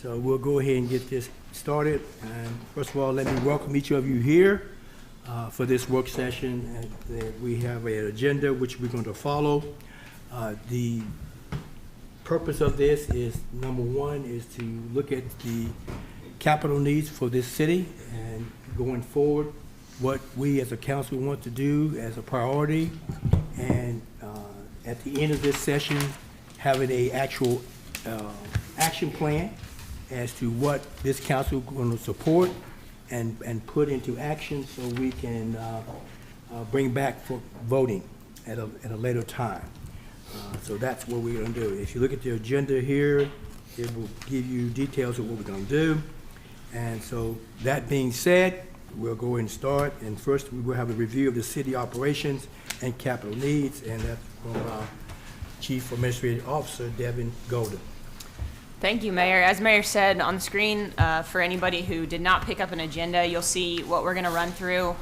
So we'll go ahead and get this started. And first of all, let me welcome each of you here for this work session. We have an agenda which we're going to follow. The purpose of this is, number one, is to look at the capital needs for this city and going forward, what we as a council want to do as a priority. And at the end of this session, having a actual action plan as to what this council is going to support and put into action so we can bring back for voting at a later time. So that's what we're going to do. If you look at the agenda here, it will give you details of what we're going to do. And so that being said, we'll go ahead and start. And first, we will have a review of the city operations and capital needs, and that's from our Chief Administrative Officer, Devin Golden. Thank you, Mayor. As Mayor said on the screen, for anybody who did not pick up an agenda, you'll see what we're going to run through.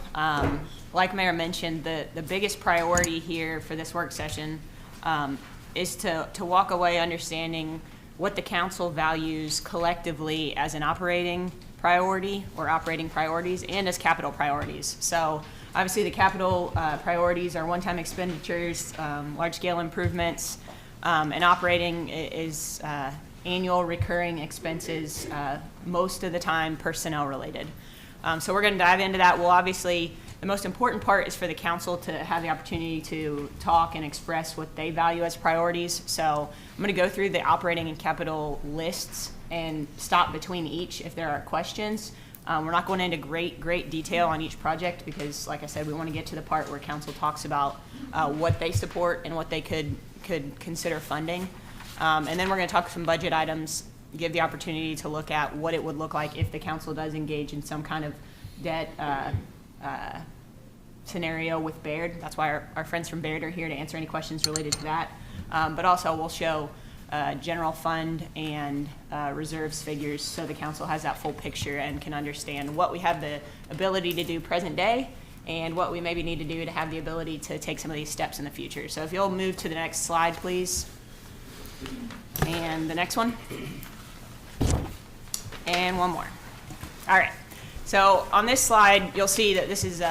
Like Mayor mentioned, the biggest priority here for this work session is to walk away understanding what the council values collectively as an operating priority or operating priorities and as capital priorities. So obviously the capital priorities are one-time expenditures, large-scale improvements, and operating is annual recurring expenses, most of the time personnel related. So we're going to dive into that. Well, obviously, the most important part is for the council to have the opportunity to talk and express what they value as priorities. So I'm going to go through the operating and capital lists and stop between each if there are questions. We're not going into great detail on each project because, like I said, we want to get to the part where council talks about what they support and what they could consider funding. And then we're going to talk some budget items, give the opportunity to look at what it would look like if the council does engage in some kind of debt scenario with Baird. That's why our friends from Baird are here to answer any questions related to that. But also we'll show general fund and reserves figures so the council has that full picture and can understand what we have the ability to do present day and what we maybe need to do to have the ability to take some of these steps in the future. So if you'll move to the next slide, please. And the next one. And one more. All right. So on this slide, you'll see that this is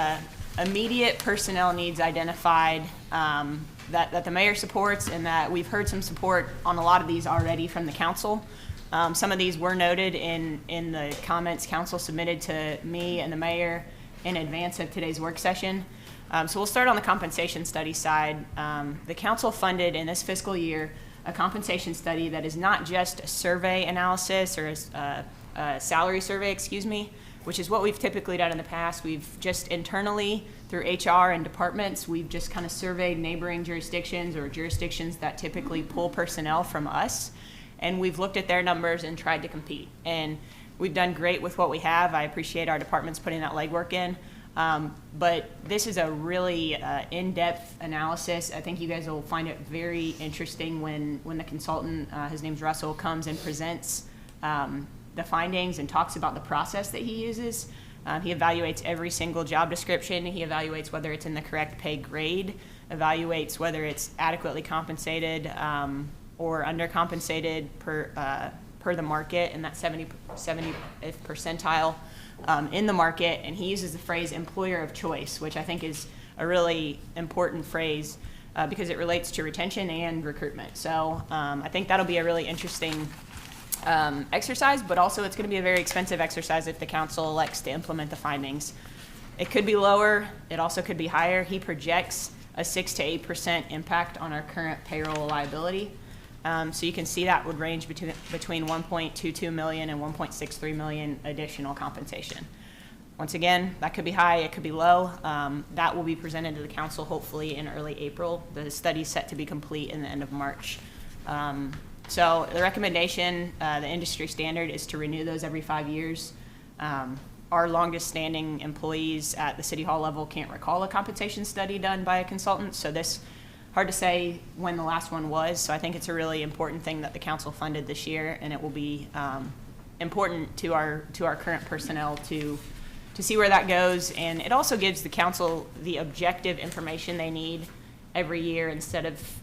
immediate personnel needs identified that the mayor supports, and that we've heard some support on a lot of these already from the council. Some of these were noted in the comments council submitted to me and the mayor in advance of today's work session. So we'll start on the compensation study side. The council funded in this fiscal year a compensation study that is not just a survey analysis or a salary survey, which is what we've typically done in the past. We've just internally, through HR and departments, we've just kind of surveyed neighboring jurisdictions or jurisdictions that typically pull personnel from us. And we've looked at their numbers and tried to compete. And we've done great with what we have. I appreciate our departments putting that legwork in. But this is a really in-depth analysis. I think you guys will find it very interesting when the consultant, his name's Russell, comes and presents the findings and talks about the process that he uses. He evaluates every single job description. He evaluates whether it's in the correct pay grade, evaluates whether it's adequately compensated or undercompensated per the market in that 70th percentile in the market. And he uses the phrase employer of choice, which I think is a really important phrase because it relates to retention and recruitment. So I think that'll be a really interesting exercise, but also it's going to be a very expensive exercise if the council elects to implement the findings. It could be lower. It also could be higher. He projects a 6 to 8% impact on our current payroll liability. So you can see that would range between 1.22 million and 1.63 million additional compensation. Once again, that could be high, it could be low. That will be presented to the council hopefully in early April. The study's set to be complete in the end of March. So the recommendation, the industry standard, is to renew those every 5 years. Our longest standing employees at the City Hall level can't recall a compensation study done by a consultant, so this, hard to say when the last one was, so I think it's a really important thing that the council funded this year, and it will be important to our current personnel to see where that goes. And it also gives the council the objective information they need every year instead of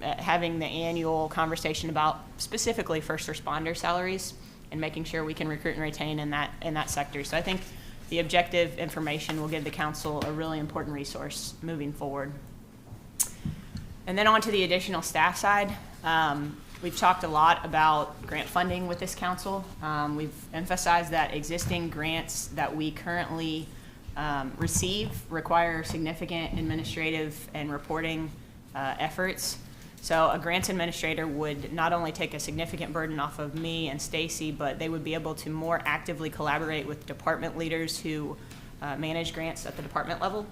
having the annual conversation about specifically first responder salaries. and making sure we can recruit and retain in that sector. So I think the objective information will give the council a really important resource moving forward. And then on to the additional staff side. We've talked a lot about grant funding with this council. We've emphasized that existing grants that we currently receive require significant administrative and reporting efforts. So a grants administrator would not only take a significant burden off of me and Stacy, but they would be able to more actively collaborate with department leaders who manage grants at the department level.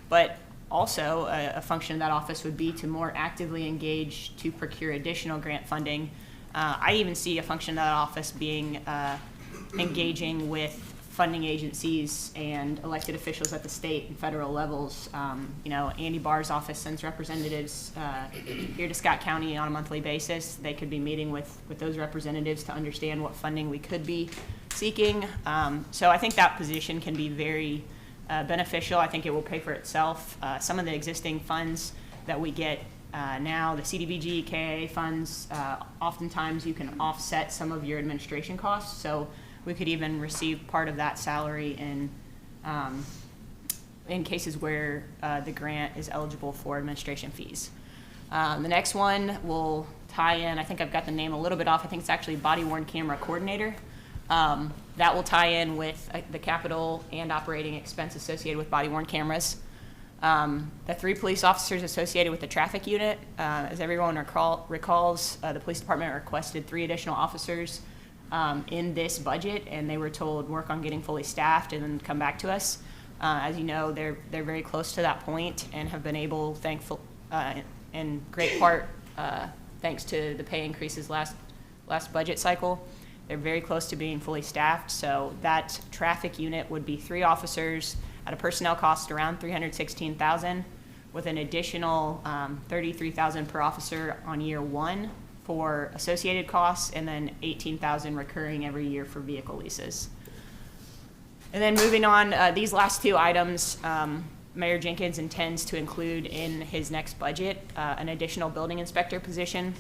But also, a function of that office would be to more actively engage to procure additional grant funding. I even see a function of that office being engaging with funding agencies and elected officials at the state and federal levels. Andy Barr's office sends representatives here to Scott County on a monthly basis. They could be meeting with those representatives to understand what funding we could be seeking. So I think that position can be very beneficial. I think it will pay for itself. Some of the existing funds that we get now, the CDBG, KAA funds, oftentimes you can offset some of your administration costs. So we could even receive part of that salary in cases where the grant is eligible for administration fees. The next one will tie in, I think I've got the name a little bit off, I think it's actually body-worn camera coordinator. That will tie in with the capital and operating expense associated with body-worn cameras. The 3 police officers associated with the traffic unit, as everyone recalls, the police department requested 3 additional officers in this budget, and they were told work on getting fully staffed and then come back to us. As you know, they're very close to that point and have been able, in great part, thanks to the pay increases last budget cycle. They're very close to being fully staffed, so that traffic unit would be 3 officers at a personnel cost around $316,000, with an additional $33,000 per officer on year 1 for associated costs, and then $18,000 recurring every year for vehicle leases. And then moving on, these last 2 items, Mayor Jenkins intends to include in his next budget an additional building inspector position.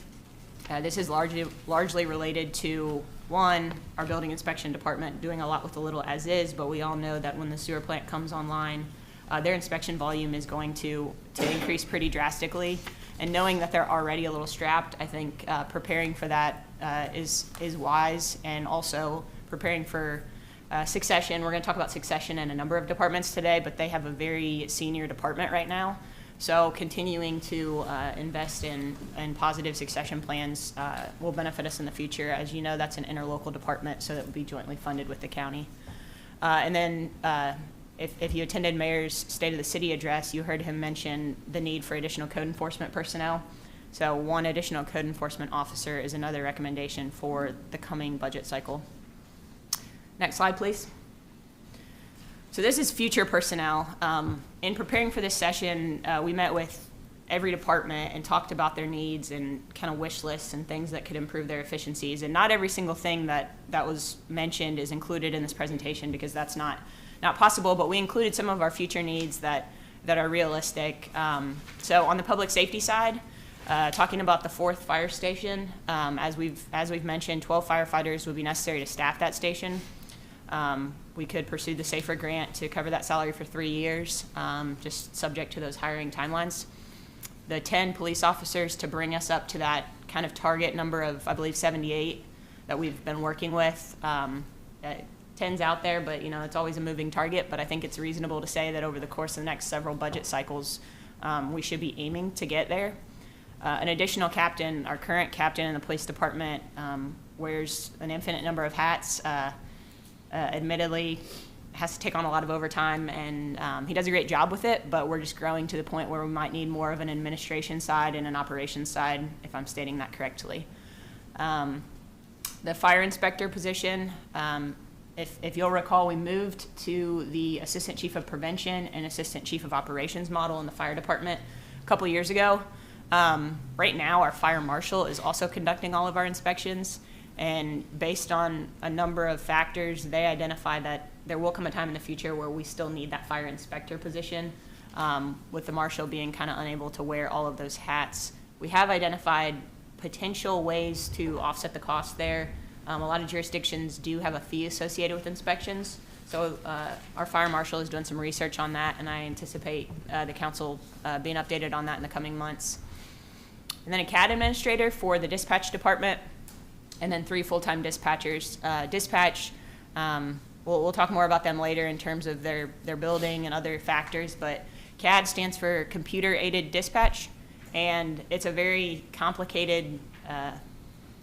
This is largely related to, 1, our building inspection department doing a lot with the little as is, but we all know that when the sewer plant comes online, their inspection volume is going to increase pretty drastically. And knowing that they're already a little strapped, I think preparing for that is wise, and also preparing for succession. We're going to talk about succession in a number of departments today, but they have a very senior department right now. So continuing to invest in positive succession plans will benefit us in the future. As you know, that's an interlocal department, so that will be jointly funded with the county. And then if you attended Mayor's State of the City address, you heard him mention the need for additional code enforcement personnel. So 1 additional code enforcement officer is another recommendation for the coming budget cycle. Next slide, please. So this is future personnel. In preparing for this session, we met with every department and talked about their needs and kind of wish lists and things that could improve their efficiencies. And not every single thing that was mentioned is included in this presentation, because that's not possible, but we included some of our future needs that are realistic. So on the public safety side, talking about the 4th fire station, as we've mentioned, 12 firefighters would be necessary to staff that station. We could pursue the SAFER grant to cover that salary for 3 years, just subject to those hiring timelines. The 10 police officers to bring us up to that kind of target number of, I believe, 78 that we've been working with. 10's out there, but it's always a moving target, but I think it's reasonable to say that over the course of the next several budget cycles, we should be aiming to get there. An additional captain, our current captain in the police department, wears an infinite number of hats. Admittedly, has to take on a lot of overtime, and he does a great job with it, but we're just growing to the point where we might need more of an administration side and an operations side, if I'm stating that correctly. The fire inspector position, if you'll recall, we moved to the assistant chief of prevention and assistant chief of operations model in the fire department a couple years ago. Right now, our fire marshal is also conducting all of our inspections. And based on a number of factors, they identify that there will come a time in the future where we still need that fire inspector position, with the marshal being kind of unable to wear all of those hats. We have identified potential ways to offset the cost there. A lot of jurisdictions do have a fee associated with inspections. So our fire marshal is doing some research on that, and I anticipate the council being updated on that in the coming months. And then a CAD administrator for the dispatch department, and then 3 full-time dispatchers. Dispatch, we'll talk more about them later in terms of their building and other factors, but CAD stands for computer-aided dispatch, and it's a very complicated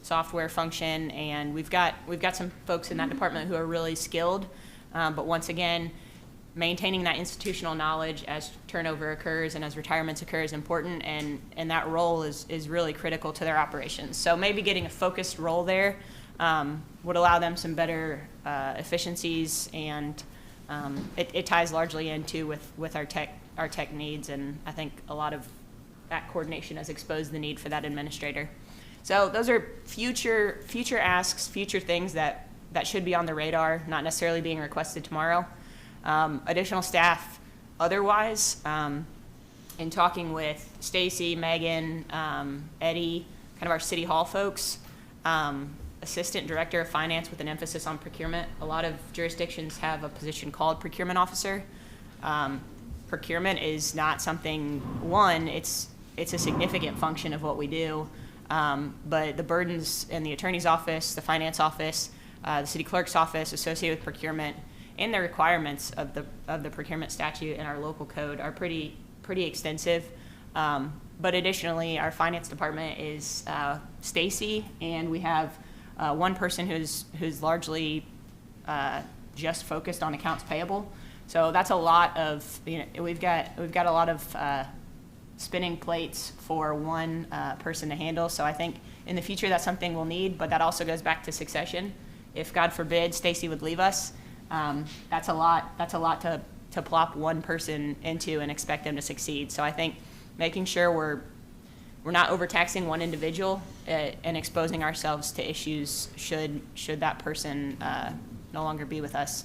software function, and we've got some folks in that department who are really skilled, but once again, maintaining that institutional knowledge as turnover occurs and as retirements occur is important, and that role is really critical to their operations. So maybe getting a focused role there would allow them some better efficiencies, and it ties largely into with our tech needs, and I think a lot of that coordination has exposed the need for that administrator. So those are future asks, future things that should be on the radar, not necessarily being requested tomorrow. Additional staff otherwise, in talking with Stacy, Megan, Eddie, kind of our city hall folks, assistant director of finance with an emphasis on procurement. A lot of jurisdictions have a position called procurement officer. Procurement is not something, it's a significant function of what we do, but the burdens in the attorney's office, the finance office, the city clerk's office associated with procurement, and the requirements of the procurement statute in our local code are pretty extensive. But additionally, our finance department is Stacy, and we have one person who's largely just focused on accounts payable. So that's a lot of, we've got a lot of spinning plates for one person to handle. So I think in the future that's something we'll need, but that also goes back to succession. If God forbid Stacy would leave us, that's a lot to plop one person into and expect them to succeed. So I think making sure we're not overtaxing one individual and exposing ourselves to issues should that person no longer be with us.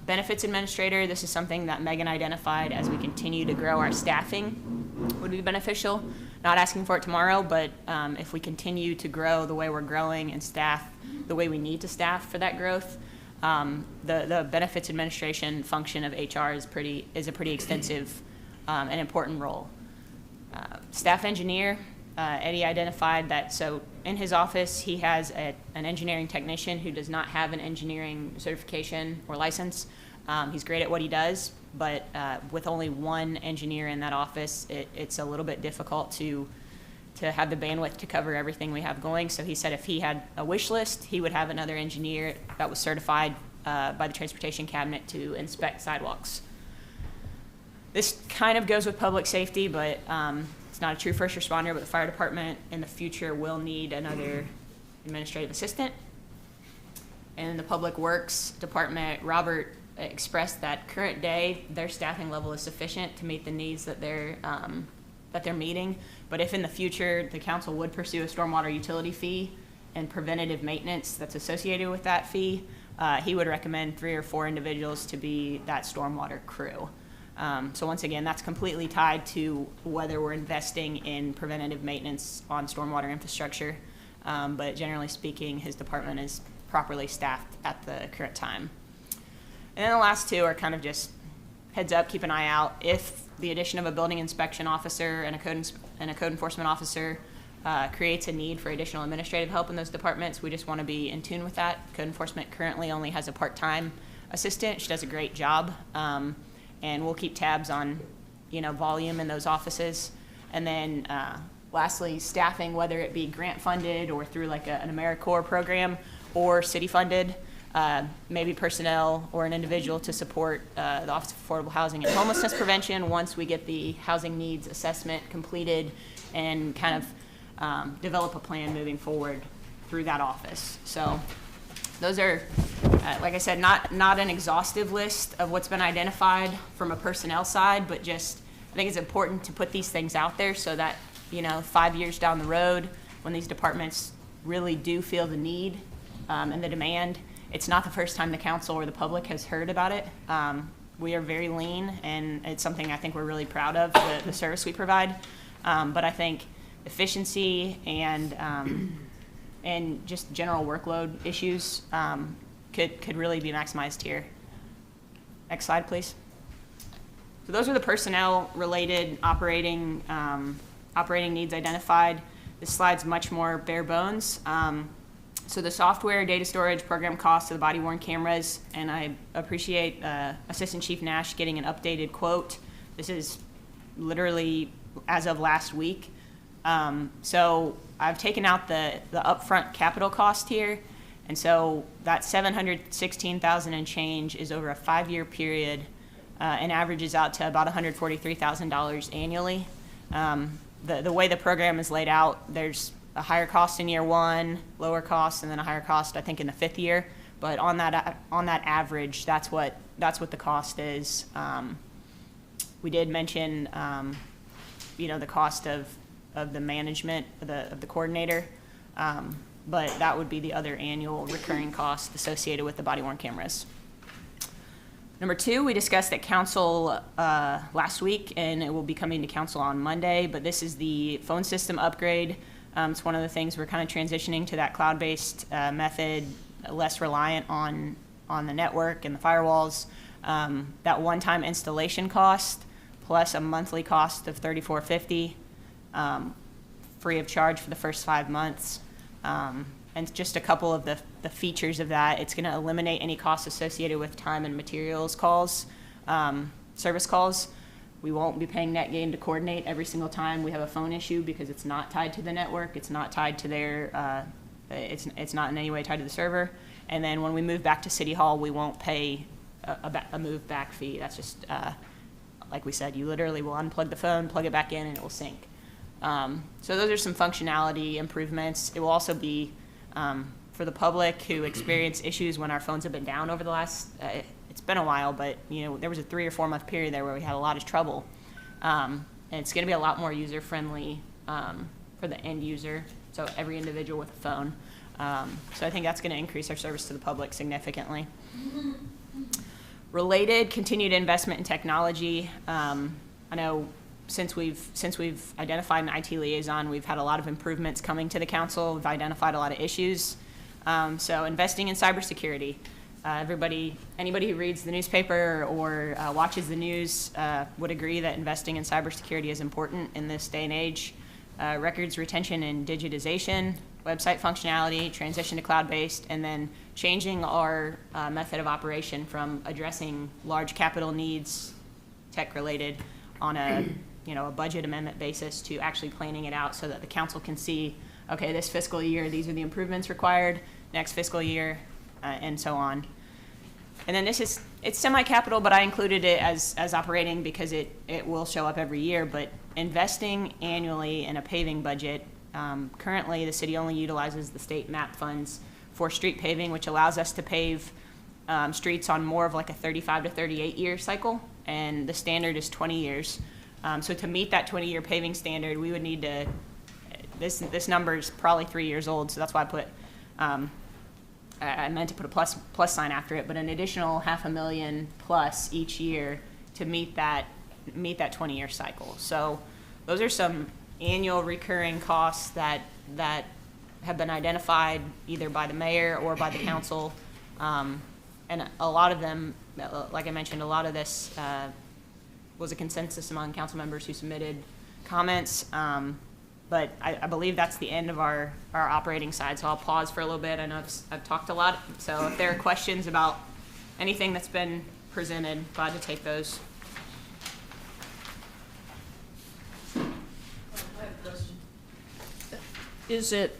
Benefits administrator, this is something that Megan identified as we continue to grow our staffing would be beneficial. Not asking for it tomorrow, but if we continue to grow the way we're growing and staff the way we need to staff for that growth, the benefits administration function of HR is a pretty extensive and important role. Staff engineer, Eddie identified that, so in his office he has an engineering technician who does not have an engineering certification or license. He's great at what he does, but with only one engineer in that office, it's a little bit difficult to have the bandwidth to cover everything we have going. So he said if he had a wish list, he would have another engineer that was certified by the Transportation Cabinet to inspect sidewalks. This kind of goes with public safety, but it's not a true first responder, but the fire department in the future will need another administrative assistant. And in the public works department, Robert expressed that current day their staffing level is sufficient to meet the needs that they're meeting. But if in the future the council would pursue a stormwater utility fee and preventative maintenance that's associated with that fee, he would recommend 3 or 4 individuals to be that stormwater crew. So once again, that's completely tied to whether we're investing in preventative maintenance on stormwater infrastructure. But generally speaking, his department is properly staffed at the current time. And then the last 2 are kind of just heads up, keep an eye out. If the addition of a building inspection officer and a code enforcement officer creates a need for additional administrative help in those departments, we just want to be in tune with that. Code enforcement currently only has a part-time assistant. She does a great job. And we'll keep tabs on, volume in those offices. And then lastly, staffing, whether it be grant funded or through like an AmeriCorps program or city funded, maybe personnel or an individual to support the Office of Affordable Housing and Homelessness Prevention once we get the housing needs assessment completed and kind of develop a plan moving forward through that office. So those are, like I said, not an exhaustive list of what's been identified from a personnel side, but just I think it's important to put these things out there so that, 5 years down the road, when these departments really do feel the need and the demand, it's not the first time the council or the public has heard about it. We are very lean, and it's something I think we're really proud of, the service we provide. But I think efficiency and and just general workload issues could really be maximized here. Next slide, please. So those are the personnel-related operating needs identified. This slide's much more bare bones. So the software, data storage, program costs of the body-worn cameras, and I appreciate Assistant Chief Nash getting an updated quote. This is literally as of last week. So I've taken out the upfront capital cost here, and so that $716,000 and change is over a 5-year period, and averages out to about $143,000 annually. The way the program is laid out, there's a higher cost in year 1, lower cost, and then a higher cost, I think, in the 5th year. But on that average, that's what the cost is. We did mention, the cost of the management of the coordinator, but that would be the other annual recurring cost associated with the body-worn cameras. Number 2, we discussed at council last week, and it will be coming to council on Monday, but this is the phone system upgrade. It's one of the things we're kind of transitioning to that cloud-based method, less reliant on the network and the firewalls. That one-time installation cost plus a monthly cost of $34.50, free of charge for the first 5 months. And just a couple of the features of that, it's going to eliminate any costs associated with time and materials calls, service calls. We won't be paying NetGain to coordinate every single time we have a phone issue because it's not tied to the network. It's not tied to their, it's not in any way tied to the server. And then when we move back to City Hall, we won't pay a move back fee. That's just, like we said, you literally will unplug the phone, plug it back in, and it will sync. So those are some functionality improvements. It will also be for the public who experience issues when our phones have been down over the last, it's been a while, but there was a 3 or 4 month period there where we had a lot of trouble. And it's going to be a lot more user-friendly for the end user, so every individual with a phone. So I think that's going to increase our service to the public significantly. Related, continued investment in technology. I know since we've identified an IT liaison, we've had a lot of improvements coming to the council. We've identified a lot of issues. So investing in cybersecurity. Anybody who reads the newspaper or watches the news would agree that investing in cybersecurity is important in this day and age. Records retention and digitization, website functionality, transition to cloud-based, and then changing our method of operation from addressing large capital needs, tech-related, on a budget amendment basis to actually planning it out so that the council can see, okay, this fiscal year, these are the improvements required, next fiscal year, and so on. And then it's semi-capital, but I included it as operating because it will show up every year, but investing annually in a paving budget, currently the city only utilizes the state MAP funds for street paving, which allows us to pave streets on more of like a 35 to 38 year cycle, and the standard is 20 years. So to meet that 20-year paving standard, we would need to, this number is probably 3 years old, so that's why I put, I meant to put a plus sign after it, but an additional $500,000 plus each year to meet that 20-year cycle. So those are some annual recurring costs that have been identified either by the mayor or by the council. And a lot of them, like I mentioned, a lot of this was a consensus among council members who submitted comments. But I believe that's the end of our operating side, so I'll pause for a little bit. I know I've talked a lot, so if there are questions about anything that's been presented, glad to take those. I have a question. Is it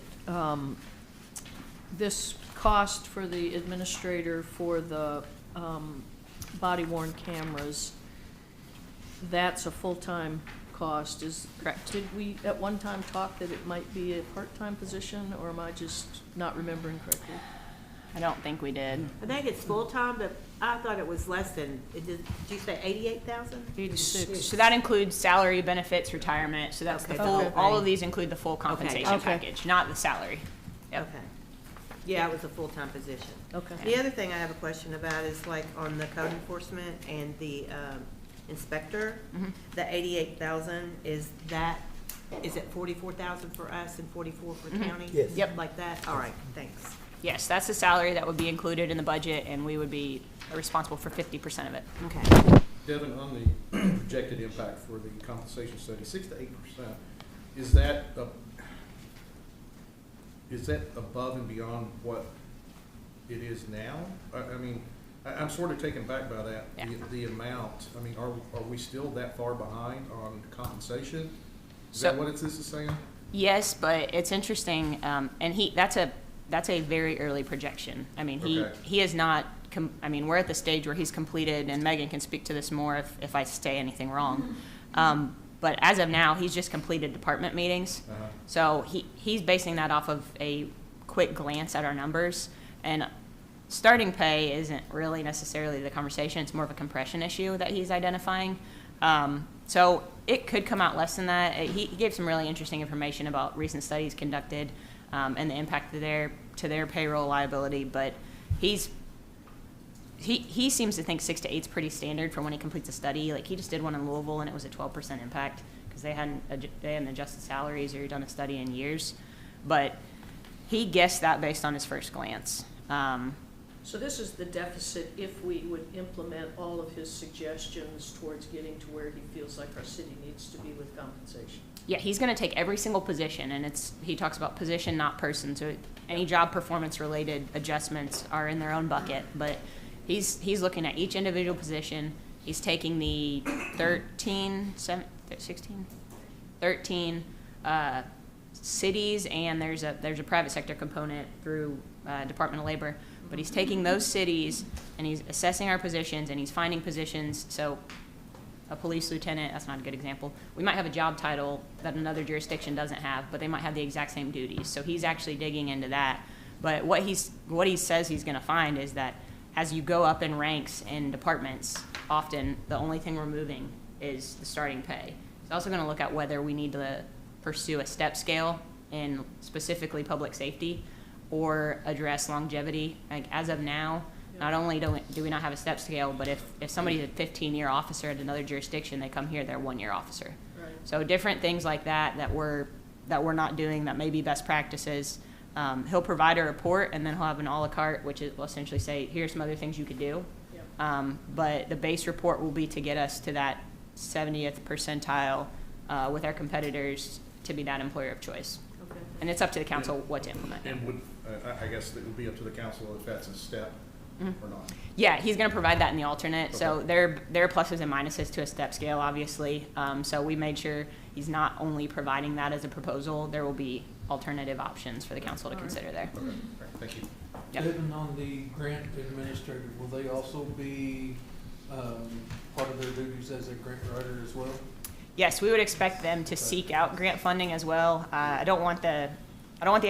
this cost for the administrator for the body-worn cameras, that's a full-time cost? Is correct? Did we at one time talk that it might be a part-time position, or am I just not remembering correctly? I don't think we did. I think it's full-time, but I thought it was less than, did you say 88,000? 86. So that includes salary, benefits, retirement. So that's Okay, the full. okay. All of these include the full compensation Okay. package, not the salary. Yep. Okay. Yeah, it was a full-time position. Okay. The other thing I have a question about is like on the code enforcement and the inspector, Mhm. the 88,000, is that is it 44,000 for us and 44 for county? Yes. Yep. Like that? All right, thanks. Yes, that's the salary that would be included in the budget, and we would be responsible for 50% of it. Okay. Devin, on the projected impact for the compensation study, 6 to 8%, is that above and beyond what it is now? I mean, I'm sort of taken back by that, Yeah. the amount. I mean, are we still that far behind on compensation? Is So- that what this is saying? Yes, but it's interesting, and that's a very early projection. I mean, Okay. he is not, I mean, we're at the stage where he's completed, and Megan can speak to this more if I say anything wrong. But as of now, he's just completed department meetings. Uh-huh. So he's basing that off of a quick glance at our numbers. And starting pay isn't really necessarily the conversation. It's more of a compression issue that he's identifying. So it could come out less than that. He gave some really interesting information about recent studies conducted and the impact to their payroll liability. But he seems to think 6 to 8 is pretty standard for when he completes a study. Like, he just did one in Louisville, and it was a 12% impact because they hadn't adjusted salaries or done a study in years. But he guessed that based on his first glance. So this is the deficit if we would implement all of his suggestions towards getting to where he feels like our city needs to be with compensation. Yeah, he's going to take every single position, and he talks about position, not person. So any job performance related adjustments are in their own bucket, but he's looking at each individual position. He's taking the 13 cities, and there's a private sector component through Department of Labor. But he's taking those cities and he's assessing our positions, and he's finding positions. So a police lieutenant, that's not a good example. We might have a job title that another jurisdiction doesn't have, but they might have the exact same duties. So he's actually digging into that. But what he says he's going to find is that as you go up in ranks in departments, often the only thing we're moving is the starting pay. He's also going to look at whether we need to pursue a step scale in specifically public safety or address longevity. Like, as of now, not only do we not have a step scale, but if somebody's a 15-year officer at another jurisdiction, they come here, they're a 1-year officer. Right. So different things like that we're not doing that may be best practices. He'll provide a report, and then he'll have an a la carte, which will essentially say, here's some other things you could do. Yep. But the base report will be to get us to that 70th percentile with our competitors to be that employer of choice. Okay. And it's up to the council what to implement. And would, I guess it would be up to the council if that's a step or not. Yeah, he's going to provide that in the alternate. So Okay. there are pluses and minuses to a step scale, obviously. So we made sure he's not only providing that as a proposal. There will be alternative options for the council to consider there. Okay, all right, thank you. Yep. Devin, on the grant administrator, will they also be part of their duties as a grant writer as well? Yes, we would expect them to seek out grant funding as well. I don't want the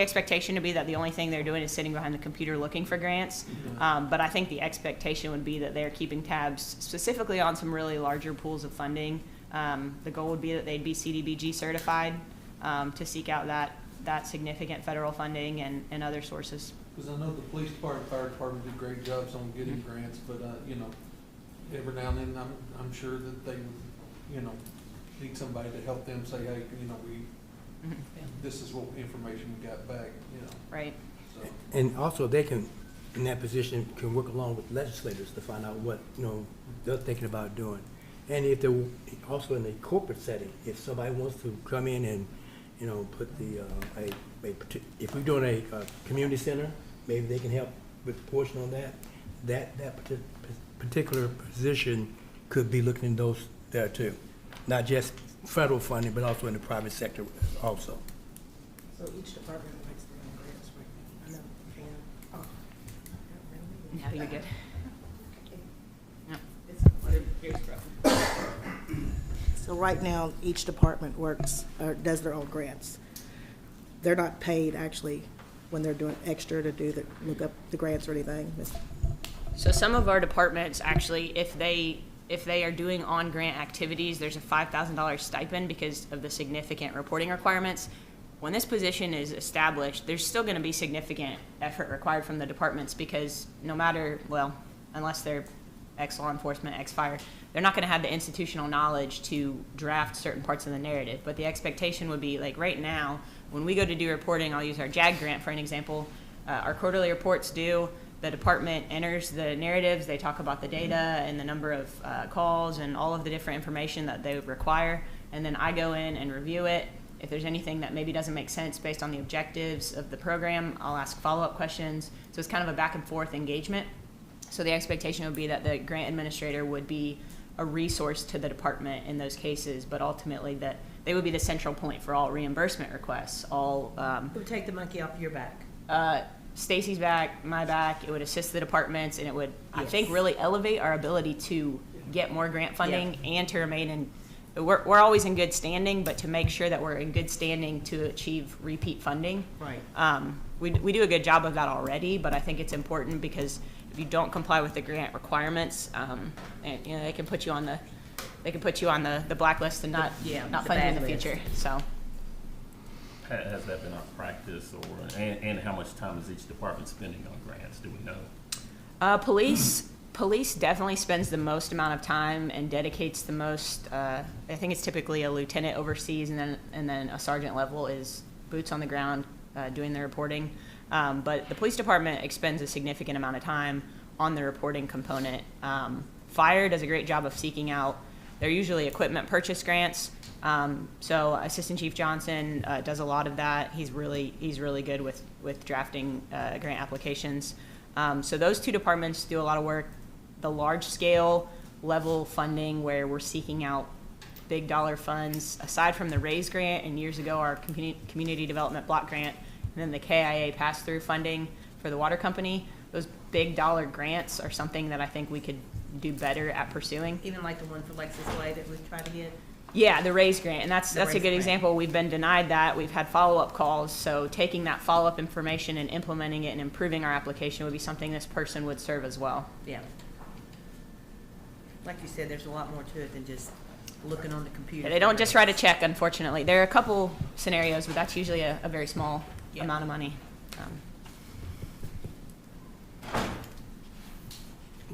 expectation to be that the only thing they're doing is sitting behind the computer looking for grants. But I think the expectation would be that they're keeping tabs specifically on some really larger pools of funding. The goal would be that they'd be CDBG certified to seek out that significant federal funding and other sources. Because I know the police department, fire department do great jobs on getting grants, but, every now and then, I'm sure that they would, need somebody to help them say, hey, this is what information we got back, Right. so. And also, they can, in that position, can work along with legislators to find out what, they're thinking about doing. And if they're also in a corporate setting, if somebody wants to come in and, put if we're doing a community center, maybe they can help with a portion on that. That particular position could be looking in those there too. Not just federal funding, but also in the private sector also. So each department makes their own grants, right? I know, No, you're good. So right now, each department works, or does their own grants. They're not paid actually when they're doing extra to look up the grants or anything. So some of our departments actually, if they are doing on-grant activities, there's a $5,000 stipend because of the significant reporting requirements. When this position is established, there's still going to be significant effort required from the departments because no matter, unless they're ex-law enforcement, ex-fire, they're not going to have the institutional knowledge to draft certain parts of the narrative. But the expectation would be, like right now, when we go to do reporting, I'll use our JAG grant for an example. Our quarterly reports due, the department enters the narratives, they talk about the data and the number of calls and all of the different information that they would require, and then I go in and review it. If there's anything that maybe doesn't make sense based on the objectives of the program, I'll ask follow-up questions. So it's kind of a back and forth engagement. So the expectation would be that the grant administrator would be a resource to the department in those cases, but ultimately that they would be the central point for all reimbursement requests. All Who would take the monkey off your back? Stacy's back, my back. It would assist the departments, and it would, I think, Yes. really elevate our ability to get more grant funding and to remain in. We're always in good standing, but to make sure that we're in good standing to achieve repeat funding. Right. We do a good job of that already, but I think it's important because if you don't comply with the grant requirements, and you know they can put you on the blacklist and not Yeah, not the fund you in bad the list. So Has that been our practice, or, and how much time is each department spending on grants, do we know? Police definitely spends the most amount of time and dedicates the most. I think it's typically a lieutenant oversees, and then a sergeant level is boots on the ground doing the reporting. But the police department expends a significant amount of time on the reporting component. Fire does a great job of seeking out. They're usually equipment purchase grants. So Assistant Chief Johnson does a lot of that. He's really good with drafting grant applications. So those two departments do a lot of work. The large scale level funding where we're seeking out big dollar funds, aside from the RAISE grant and years ago our community development block grant, and then the KIA pass-through funding for the water company, those big dollar grants are something that I think we could do better at pursuing. Even like the one for Lexus Way that we tried to get? Yeah, the RAISE grant, and that's a RAISE good grant. example. We've been denied that. We've had follow-up calls, so taking that follow-up information and implementing it and improving our application would be something this person would serve as well. Yeah. Like you said, there's a lot more to it than just looking on the computer. They don't just write a check, unfortunately. There are a couple scenarios, but that's usually a very small Yeah. amount of money.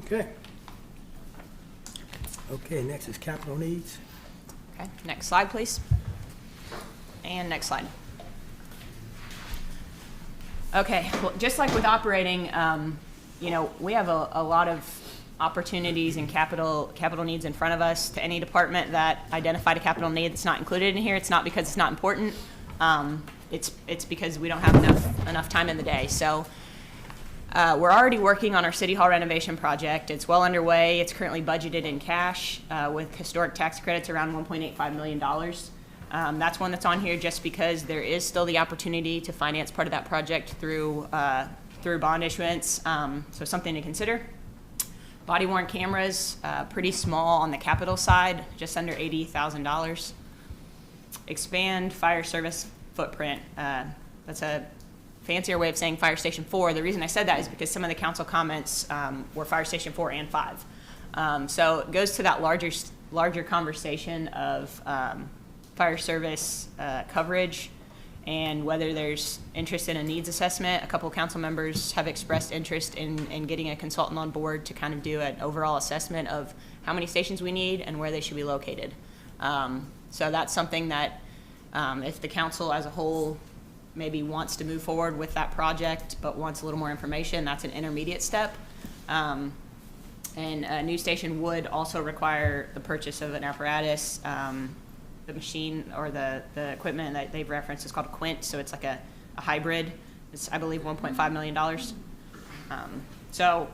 Okay. Okay, next is capital needs. Okay, next slide, please. And next slide. Okay, well, just like with operating, we have a lot of opportunities and capital needs in front of us. To any department that identified a capital need that's not included in here, it's not because it's not important. It's because we don't have enough time in the day. So we're already working on our City Hall renovation project. It's well underway. It's currently budgeted in cash with historic tax credits around $1.85 million. That's one that's on here just because there is still the opportunity to finance part of that project through bond issuance. So something to consider. Body-worn cameras, pretty small on the capital side, just under $80,000. Expand fire service footprint. That's a fancier way of saying Fire Station 4. The reason I said that is because some of the council comments were Fire Station 4 and 5. So it goes to that larger conversation of fire service coverage and whether there's interest in a needs assessment. A couple council members have expressed interest in getting a consultant on board to kind of do an overall assessment of how many stations we need and where they should be located. So that's something that if the council as a whole maybe wants to move forward with that project but wants a little more information, that's an intermediate step. And a new station would also require the purchase of an apparatus. The machine or the equipment that they've referenced is called a Quint, so it's like a hybrid. It's, I believe, $1.5 million. So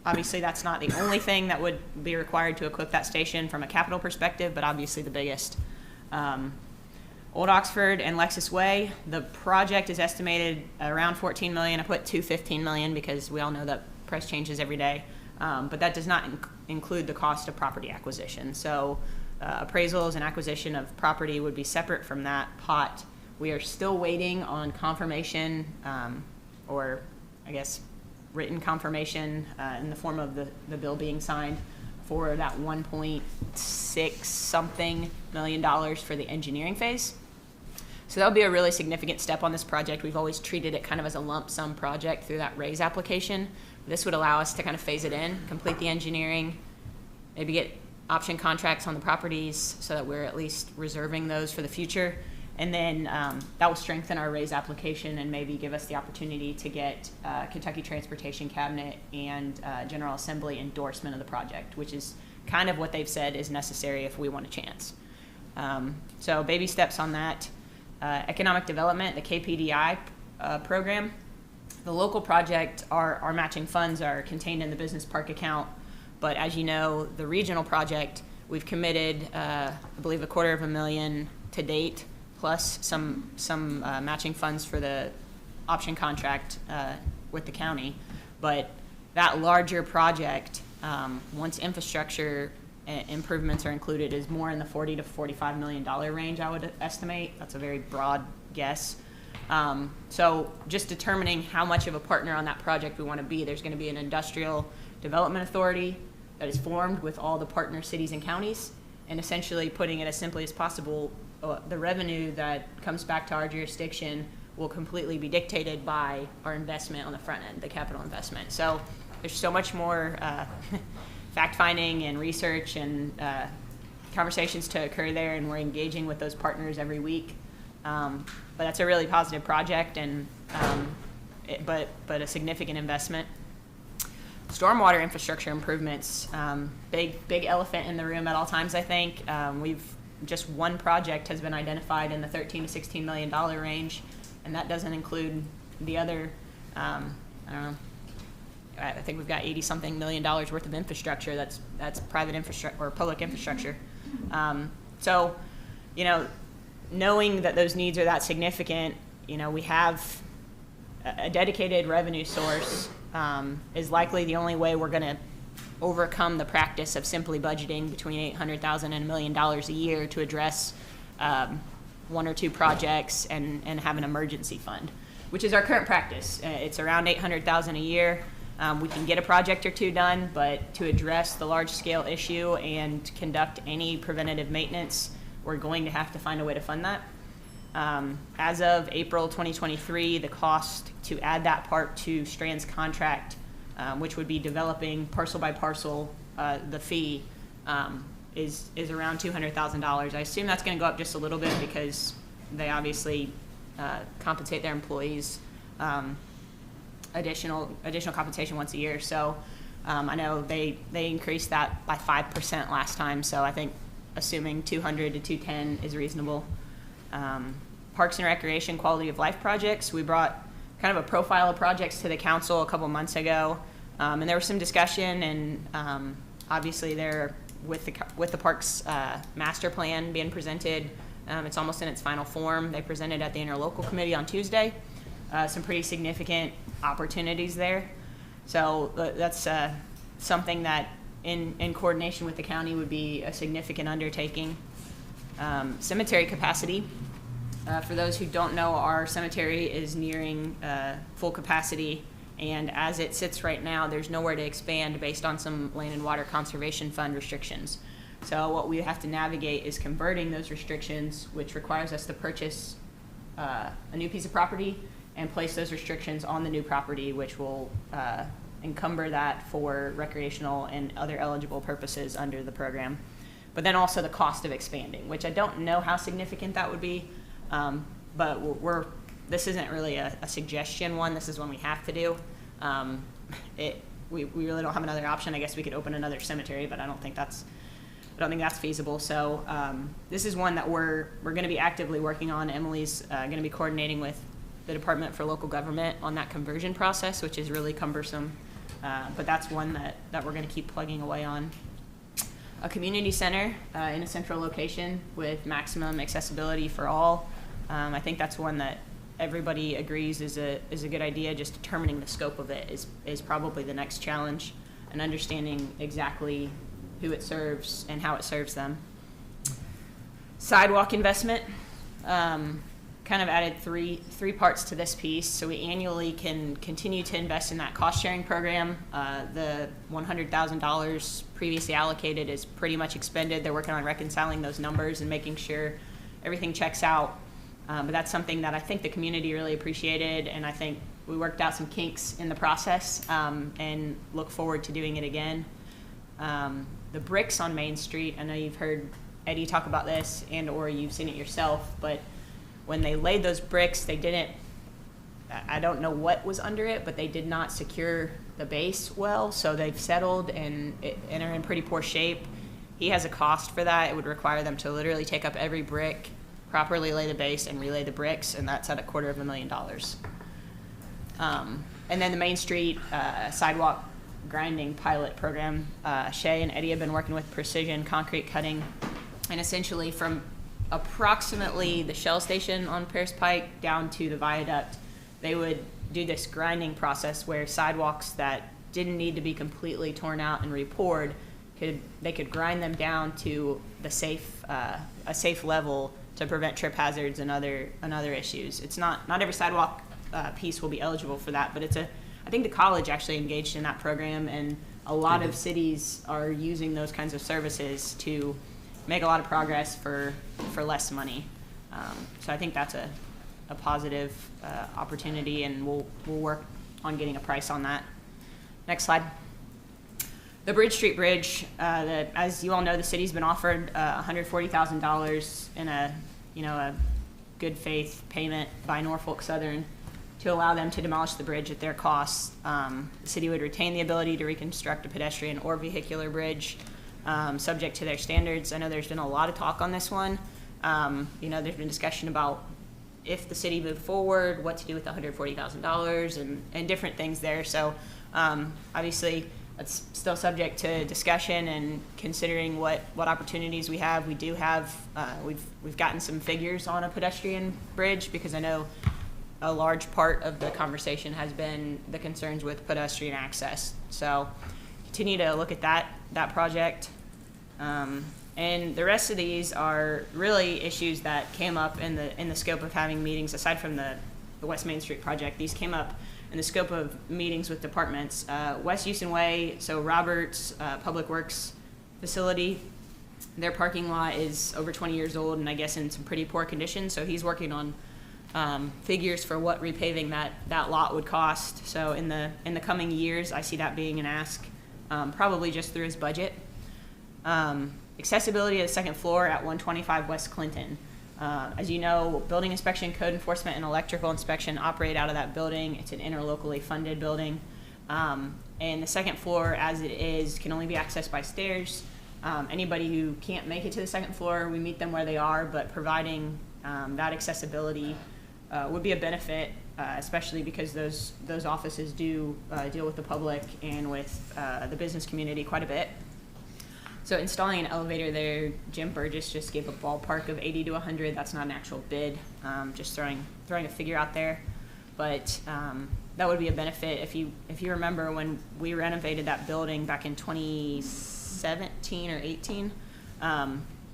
obviously that's not the only thing that would be required to equip that station from a capital perspective, but obviously the biggest. Old Oxford and Lexus Way, the project is estimated around $14 million. I put $15 million because we all know that price changes every day, but that does not include the cost of property acquisition. So appraisals and acquisition of property would be separate from that pot. We are still waiting on confirmation, or I guess written confirmation in the form of the bill being signed for that $1.6 something million for the engineering phase. So that would be a really significant step on this project. We've always treated it kind of as a lump sum project through that RAISE application. This would allow us to kind of phase it in, complete the engineering, maybe get option contracts on the properties so that we're at least reserving those for the future. And then that will strengthen our raise application and maybe give us the opportunity to get Kentucky Transportation Cabinet and General Assembly endorsement of the project, which is kind of what they've said is necessary if we want a chance. So baby steps on that. Economic development, the KPDI program. The local project, our matching funds are contained in the business park account. But as you know, the regional project, we've committed, I believe, $250,000 to date, plus some matching funds for the option contract with the county. But that larger project, once infrastructure improvements are included, is more in the $40 to $45 million range, I would estimate. That's a very broad guess. So just determining how much of a partner on that project we want to be. There's going to be an industrial development authority that is formed with all the partner cities and counties, and essentially putting it as simply as possible, the revenue that comes back to our jurisdiction will completely be dictated by our investment on the front end, the capital investment. So there's so much more fact-finding and research and conversations to occur there, and we're engaging with those partners every week. But that's a really positive project, and but a significant investment. Stormwater infrastructure improvements, big elephant in the room at all times, I think. Just one project has been identified in the $13 to $16 million range, and that doesn't include the other, I don't know, I think we've got $80-something million worth of infrastructure that's private infrastructure or public infrastructure. So, knowing that those needs are that significant, we have a dedicated revenue source is likely the only way we're going to overcome the practice of simply budgeting between $800,000 and $1 million a year to address one or two projects and have an emergency fund, which is our current practice. It's around $800,000 a year. We can get a project or two done, but to address the large-scale issue and conduct any preventative maintenance, we're going to have to find a way to fund that. As of April 2023, the cost to add that part to Strand's contract, which would be developing parcel by parcel the fee, is around $200,000. I assume that's going to go up just a little bit because they obviously compensate their employees additional compensation once a year. So I know they increased that by 5% last time. So I think assuming 200 to 210 is reasonable. Parks and Recreation quality of life projects. We brought kind of a profile of projects to the council a couple months ago, and there was some discussion, and obviously they're with the parks master plan being presented. It's almost in its final form. They presented at the interlocal committee on Tuesday. Some pretty significant opportunities there. So that's something that in coordination with the county would be a significant undertaking. Cemetery capacity. For those who don't know, our cemetery is nearing full capacity, and as it sits right now, there's nowhere to expand based on some Land and Water Conservation Fund restrictions. So what we have to navigate is converting those restrictions, which requires us to purchase a new piece of property and place those restrictions on the new property, which will encumber that for recreational and other eligible purposes under the program. But then also the cost of expanding, which I don't know how significant that would be. But this isn't really a suggestion one. This is one we have to do. We really don't have another option. I guess we could open another cemetery, but I don't think that's feasible. So this is one that we're going to be actively working on. Emily's going to be coordinating with the Department for Local Government on that conversion process, which is really cumbersome. But that's one that we're going to keep plugging away on. A community center in a central location with maximum accessibility for all. I think that's one that everybody agrees is a good idea. Just determining the scope of it is probably the next challenge, and understanding exactly who it serves and how it serves them. Sidewalk investment. Kind of added three parts to this piece. So we annually can continue to invest in that cost sharing program. The $100,000 previously allocated is pretty much expended. They're working on reconciling those numbers and making sure everything checks out. But that's something that I think the community really appreciated, and I think we worked out some kinks in the process, and look forward to doing it again. The bricks on Main Street, I know you've heard Eddie talk about this and or you've seen it yourself, but when they laid those bricks, they didn't, I don't know what was under it, but they did not secure the base well, so they've settled and are in pretty poor shape. He has a cost for that. It would require them to literally take up every brick, properly lay the base, and relay the bricks, and that's at $250,000. And then the Main Street sidewalk grinding pilot program, Shay and Eddie have been working with precision concrete cutting, and essentially from approximately the Shell station on Paris Pike down to the viaduct, they would do this grinding process where sidewalks that didn't need to be completely torn out and repoured, they could grind them down to the a safe level to prevent trip hazards and other issues. It's not every sidewalk piece will be eligible for that, but I think the college actually engaged in that program, and a lot of cities are using those kinds of services to make a lot of progress for less money. So I think that's a positive opportunity, and we'll work on getting a price on that. Next slide. The Bridge Street Bridge, as you all know, the city's been offered $140,000 in a good faith payment by Norfolk Southern to allow them to demolish the bridge at their cost. The city would retain the ability to reconstruct a pedestrian or vehicular bridge, subject to their standards. I know there's been a lot of talk on this one. There's been discussion about if the city moved forward, what to do with the $140,000 and different things there. So obviously it's still subject to discussion and considering what opportunities we have. We do have, we've gotten some figures on a pedestrian bridge, because I know a large part of the conversation has been the concerns with pedestrian access. So continue to look at that project. And the rest of these are really issues that came up in the scope of having meetings. Aside from the West Main Street project, these came up in the scope of meetings with departments. West Houston Way, so Roberts Public Works facility, their parking lot is over 20 years old and I guess in some pretty poor condition. So he's working on figures for what repaving that lot would cost. So in the coming years, I see that being an ask, probably just through his budget. Accessibility to the second floor at 125 West Clinton. As you know, building inspection, code enforcement, and electrical inspection operate out of that building. It's an interlocally funded building. And the second floor, as it is, can only be accessed by stairs. Anybody who can't make it to the second floor, we meet them where they are, but providing that accessibility would be a benefit, especially because those offices do deal with the public and with the business community quite a bit. So installing an elevator there, Jim Burgess just gave a ballpark of 80 to 100. That's not an actual bid, just throwing a figure out there. But that would be a benefit. If you remember when we renovated that building back in 2017 or 18,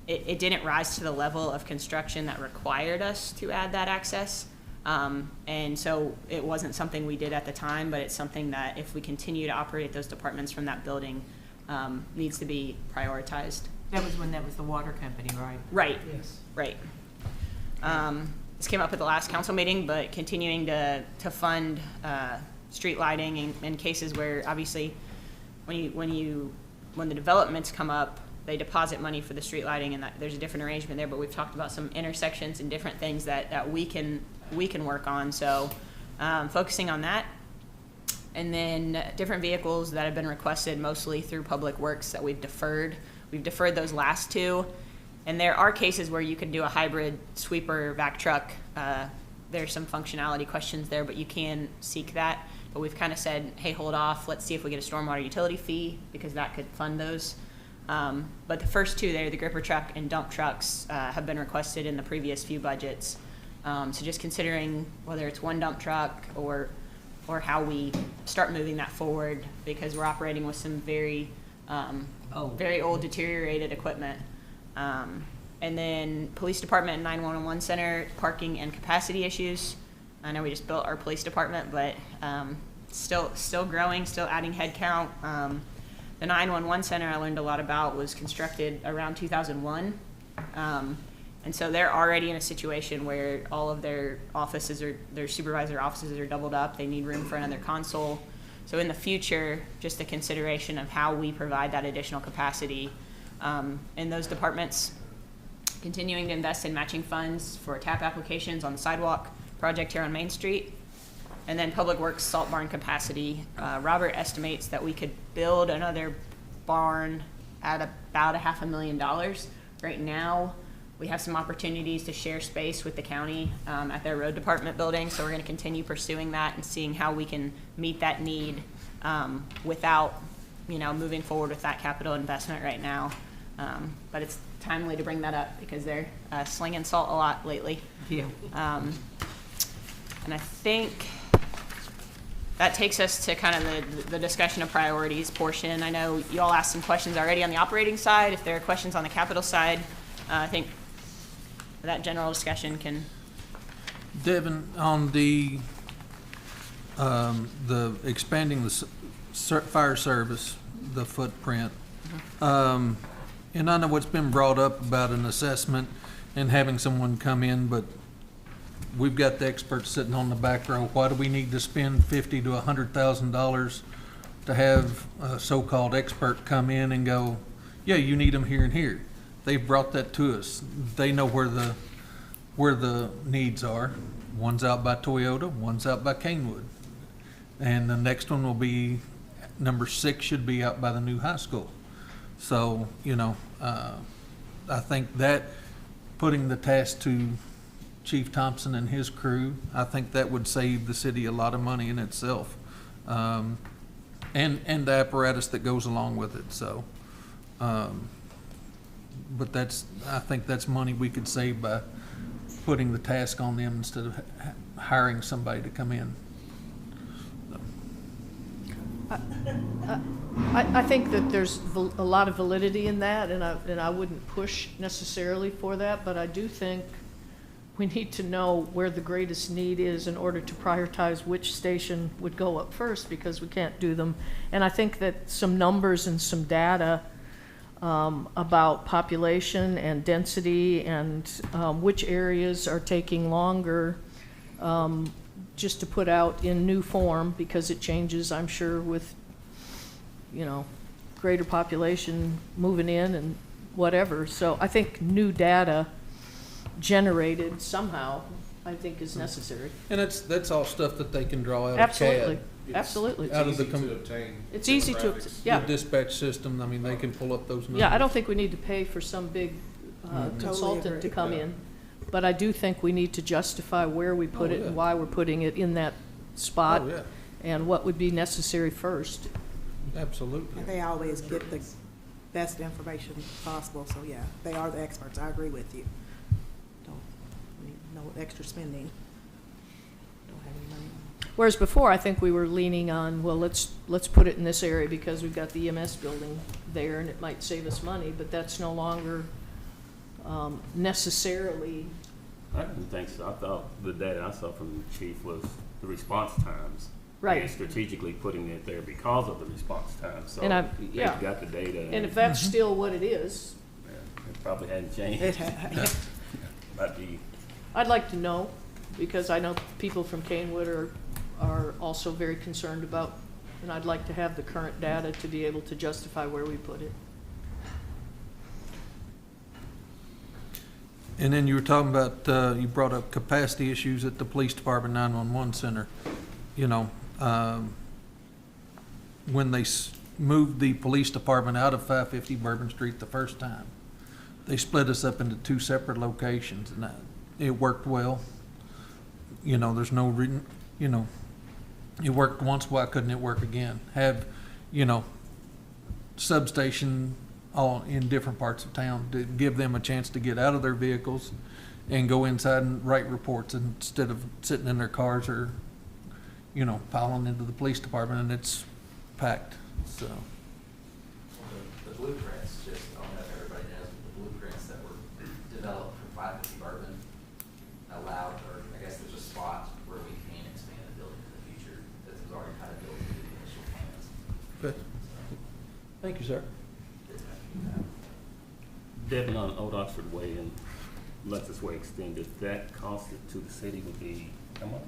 it didn't rise to the level of construction that required us to add that access. And so it wasn't something we did at the time, but it's something that if we continue to operate those departments from that building, needs to be prioritized. That was when that was the water company, right? Right. Yes. Right. This came up at the last council meeting, but continuing to fund street lighting in cases where obviously when the developments come up, they deposit money for the street lighting, and there's a different arrangement there. But we've talked about some intersections and different things that we can work on. So focusing on that. And then different vehicles that have been requested mostly through Public Works that we've deferred. We've deferred those last two. And there are cases where you can do a hybrid sweeper vac truck. There's some functionality questions there, but you can seek that. But we've kind of said, hey, hold off. Let's see if we get a stormwater utility fee, because that could fund those. But the first two there, the gripper truck and dump trucks, have been requested in the previous few budgets. So just considering whether it's one dump truck or how we start moving that forward, because we're operating with some very old deteriorated equipment. And then police department and 911 center, parking and capacity issues. I know we just built our police department, but still growing, still adding headcount. The 911 center I learned a lot about was constructed around 2001. And so they're already in a situation where all of their offices are, their supervisor offices are doubled up. They need room for another console. So in the future, just the consideration of how we provide that additional capacity in those departments, continuing to invest in matching funds for TAP applications on the sidewalk project here on Main Street. And then Public Works salt barn capacity. Robert estimates that we could build another barn at about $500,000. Right now, we have some opportunities to share space with the county at their road department building, so we're gonna continue pursuing that and seeing how we can meet that need without, moving forward with that capital investment right now. But it's timely to bring that up because they're slinging salt a lot lately. Yeah. And I think that takes us to kind of the discussion of priorities portion. I know you all asked some questions already on the operating side. If there are questions on the capital side, I think that general discussion can. Devin, on the expanding the fire service, the footprint, and I know what's been brought up about an assessment and having someone come in, but we've got the experts sitting on the back row. Why do we need to spend $50,000 to $100,000 to have a so-called expert come in and go, yeah, you need them here and here? They've brought that to us. They know where the needs are. One's out by Toyota, one's out by Canewood. And the next one will be, number 6 should be out by the new high school. So, I think that putting the task to Chief Thompson and his crew, I think that would save the city a lot of money in itself. And the apparatus that goes along with it, so. But I think that's money we could save by putting the task on them instead of hiring somebody to come in. I think that there's a lot of validity in that, and I wouldn't push necessarily for that, but I do think we need to know where the greatest need is in order to prioritize which station would go up first, because we can't do them. And I think that some numbers and some data about population and density and which areas are taking longer just to put out in new form, because it changes, I'm sure, with greater population moving in and whatever. So I think new data generated somehow, I think, is necessary. And that's all stuff that they can draw out of Absolutely, CAD. absolutely. Out of the It's easy to obtain. It's easy to, demographics. yeah. The dispatch system, I mean, they can pull up those numbers. Yeah, I don't think we need to pay for some big consultant to agree. come in, but I do think we need to justify where we put Oh, it and yeah. why we're putting it in that spot, Oh, yeah, and what would be necessary first. absolutely. And they always get the best information possible, so yeah, they are the experts, I agree with you. Don't need no extra spending. Don't have any money. Whereas before, I think we were leaning on, well, let's put it in this area because we've got the EMS building there and it might save us money, but that's no longer necessarily. I didn't think so. I thought the data I saw from the chief was the response times. Right. And strategically putting it there because of the response time, so And yeah. they've got the data. And if that's still what it is, Yeah, it probably hadn't changed. It ha- Might be, I'd like to know, because I know people from Canewood are also very concerned about, and I'd like to have the current data to be able to justify where we put it. And then you were talking about, you brought up capacity issues at the police department 911 center. When they moved the police department out of 550 Bourbon Street the first time, they split us up into 2 separate locations, and it worked well. There's no reason, it worked once, why couldn't it work again? Have, substation all in different parts of town to give them a chance to get out of their vehicles and go inside and write reports instead of sitting in their cars or, piling into the police department and it's packed, so. The blueprints, just, I don't know if everybody knows, but the blueprints that were developed for 550 Bourbon allowed, or I guess there's a spot where we can expand the building in the future that was already kind of built into the initial plans. Good. Thank you, sir. Devin, on Old Oxford Way in Lexus Way extended, that cost to the city would be how much?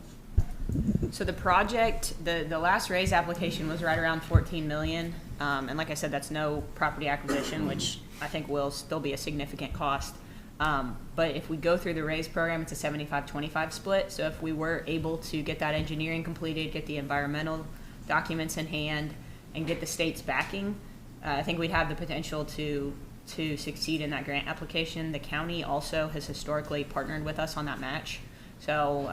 So the project, the last raise application was right around 14 million. And like I said, that's no property acquisition, which I think will still be a significant cost. But if we go through the raise program, it's a 75-25 split. So if we were able to get that engineering completed, get the environmental documents in hand, and get the state's backing, I think we'd have the potential to succeed in that grant application. The county also has historically partnered with us on that match. So,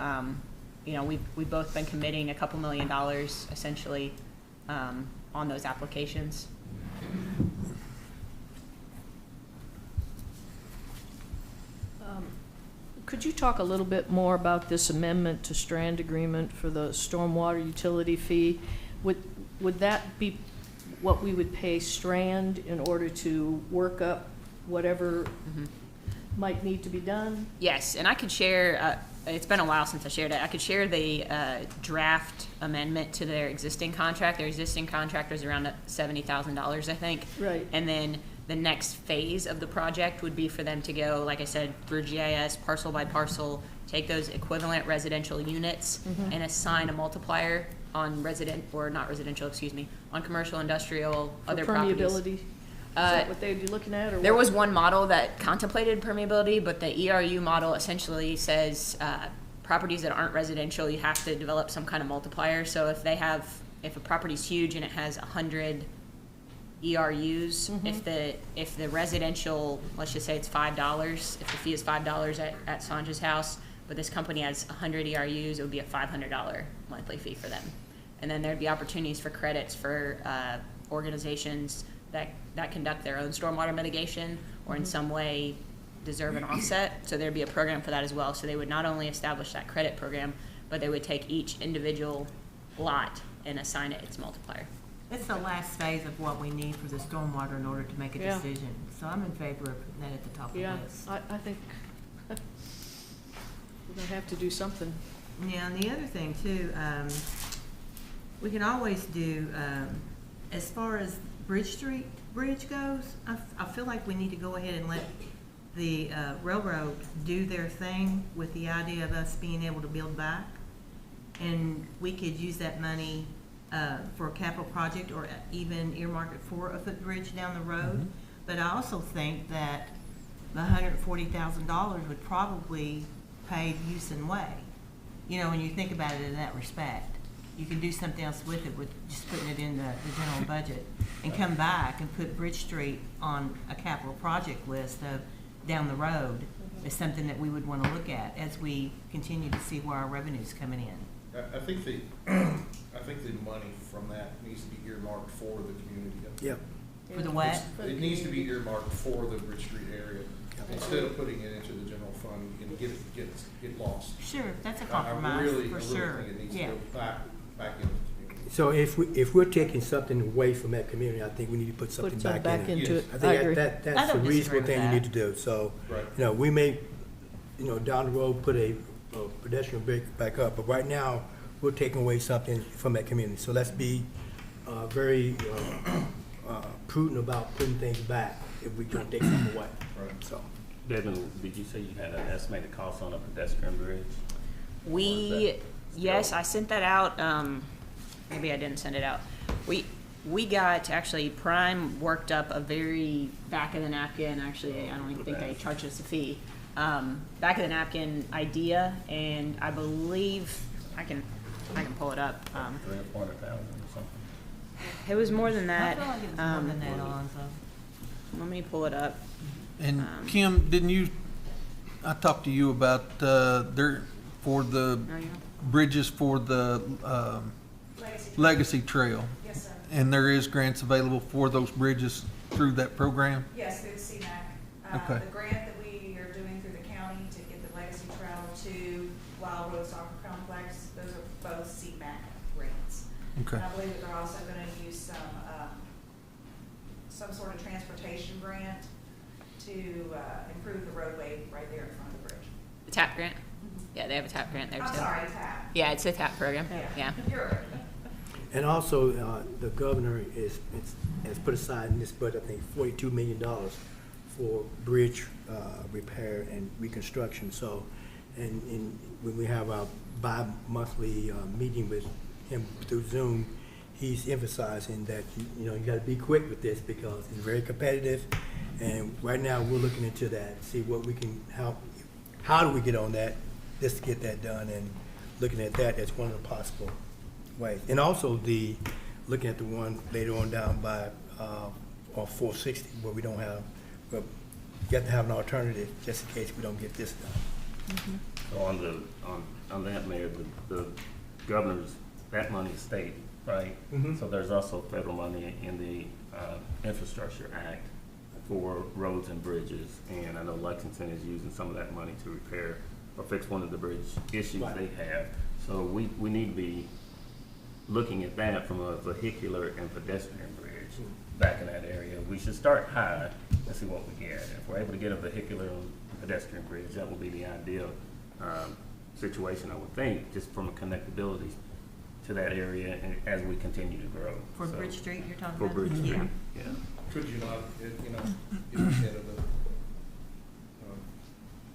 you know, we've both been committing a couple $1 million essentially on those applications. Could you talk a little bit more about this amendment to Strand agreement for the stormwater utility fee? Would that be what we would pay Strand in order to work up whatever might need to be done? Yes, and I could share, it's been a while since I shared it, I could share the draft amendment to their existing contract. Their existing contract was around $70,000, I think. Right. And then the next phase of the project would be for them to go, like I said, through GIS, parcel by parcel, take those equivalent residential units and assign a multiplier on on commercial, industrial, For other properties. permeability? Is that what they'd be looking at, or There what? was one model that contemplated permeability, but the ERU model essentially says properties that aren't residential, you have to develop some kind of multiplier. So if a property's huge and it has 100 ERUs, if the residential, let's just say it's $5, if the fee is $5 at Sanja's house, but this company has 100 ERUs, it would be a $500 monthly fee for them. And then there'd be opportunities for credits for organizations that conduct their own stormwater mitigation or in some way deserve an offset. So there'd be a program for that as well. So they would not only establish that credit program, but they would take each individual lot and assign it its multiplier. It's the last phase of what we need for the stormwater in order to make a Yeah. decision. So I'm in favor of putting that at the top of the Yeah, list. I think we're gonna have to do something. Yeah, and the other thing too, we can always do, as far as Bridge Street Bridge goes, I feel like we need to go ahead and let the railroad do their thing with the idea of us being able to build back. And we could use that money for a capital project or even earmark it for a footbridge down the road. But I also think that the $140,000 would probably pay Houston Way. You know, when you think about it in that respect, you can do something else with it, with just putting it in the general budget and come back and put Bridge Street on a capital project list of down the road is something that we would want to look at as we continue to see where our revenue's coming in. I think the money from that needs to be earmarked for the community. Yep. For the what? It needs to be earmarked for the Bridge Street area, instead of putting it into the general fund and get lost. Sure, that's a I compromise, really for sure. think it needs to Yeah. go back into the community. So if we're taking something away from that community, I think we need to put something Put some back back in it. into Yes. it. I I think agree. that's I a don't disagree reasonable with thing you that. need to do. So, Right. you know, we may, you know, down the road, put a pedestrian bridge back up, but right now, we're taking away something from that community. So let's be very prudent about putting things back if we're gonna take something away. Right. So, Devin, did you say you had an estimated cost on a pedestrian bridge? Yes, I sent that out. Maybe I didn't send it out. We got, actually, Prime worked up a very back of the napkin, actually, I don't even think they charged us a fee. Back of the napkin idea, and I believe, I can pull it up. 300,000 or 400,000 or something? It was more than I that. feel like it was more than that, Alonzo. Let me pull it up. And Kim, I talked to you about for the No, you know? bridges for the Legacy Trail. Yes, sir. And there is grants available for those bridges through that program? Yes, through the CMAQ. Okay. The grant that we are doing through the county to get the Legacy Trail to Wild Rose Soccer Complex, those are both CMAQ grants. Okay. And I believe that they're also gonna use some sort of transportation grant to improve the roadway right there in front of the bridge. The TAP grant? Yeah, they have a TAP grant there too. I'm sorry, TAP. Yeah, it's a TAP program, yeah. You're right. and also, the governor has put aside in this budget, I think, $42 million for bridge repair and reconstruction. So, and when we have our bi-monthly meeting with him through Zoom, he's emphasizing that, you know, you gotta be quick with this because it's very competitive. And right now, we're looking into that, see what we can, how do we get on that, just to get that done, and looking at that as one of the possible ways. And also looking at the one later on down by, on 460, where we don't have, well, you have to have an alternative, just in case we don't get this done. So on that, Mayor, the governor's, that money is state, right? Mhm. So there's also federal money in the Infrastructure Act for roads and bridges, and I know Lexington is using some of that money to repair or fix one of the bridge issues Right. they have. So we need to be looking at that from a vehicular and pedestrian bridge back in that area. We should start high and see what we get. If we're able to get a vehicular and pedestrian bridge, that would be the ideal situation, I would think, just from a connectability to that area and as we continue to grow. For So, Bridge Street, you're talking For about? Bridge Street, Yeah. yeah. Could you not, you know, get ahead of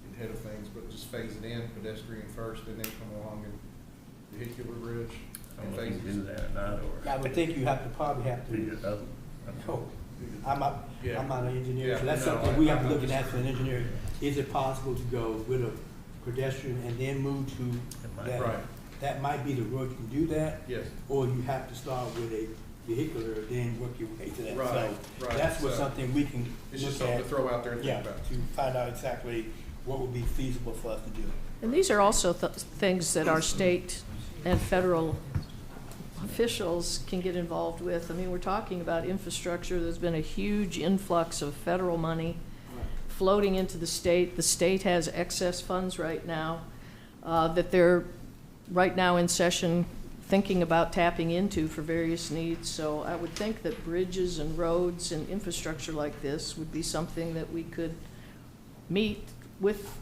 get ahead of things, but just phase it in, pedestrian first, and then come along and vehicular bridge I and don't know if you can do phases? that or not, or. I would think you probably have Do to, it up. oh, I'm not an engineer, so that's Yeah, no, something we have to I'm look at just- as an engineer. Is it possible to go with a pedestrian and then move to that? Right. That might be the road, you can do that. Yes. Or you have to start with a vehicular, then work your way to that. Right, So right. that's what So something we can It's just look something to at, throw out there and yeah, think about. to find out exactly what would be feasible for us to do. And these are also things that our state and federal officials can get involved with. I mean, we're talking about infrastructure. There's been a huge influx of federal money floating into the state. The state has excess funds right now that they're right now in session thinking about tapping into for various needs. So I would think that bridges and roads and infrastructure like this would be something that we could meet with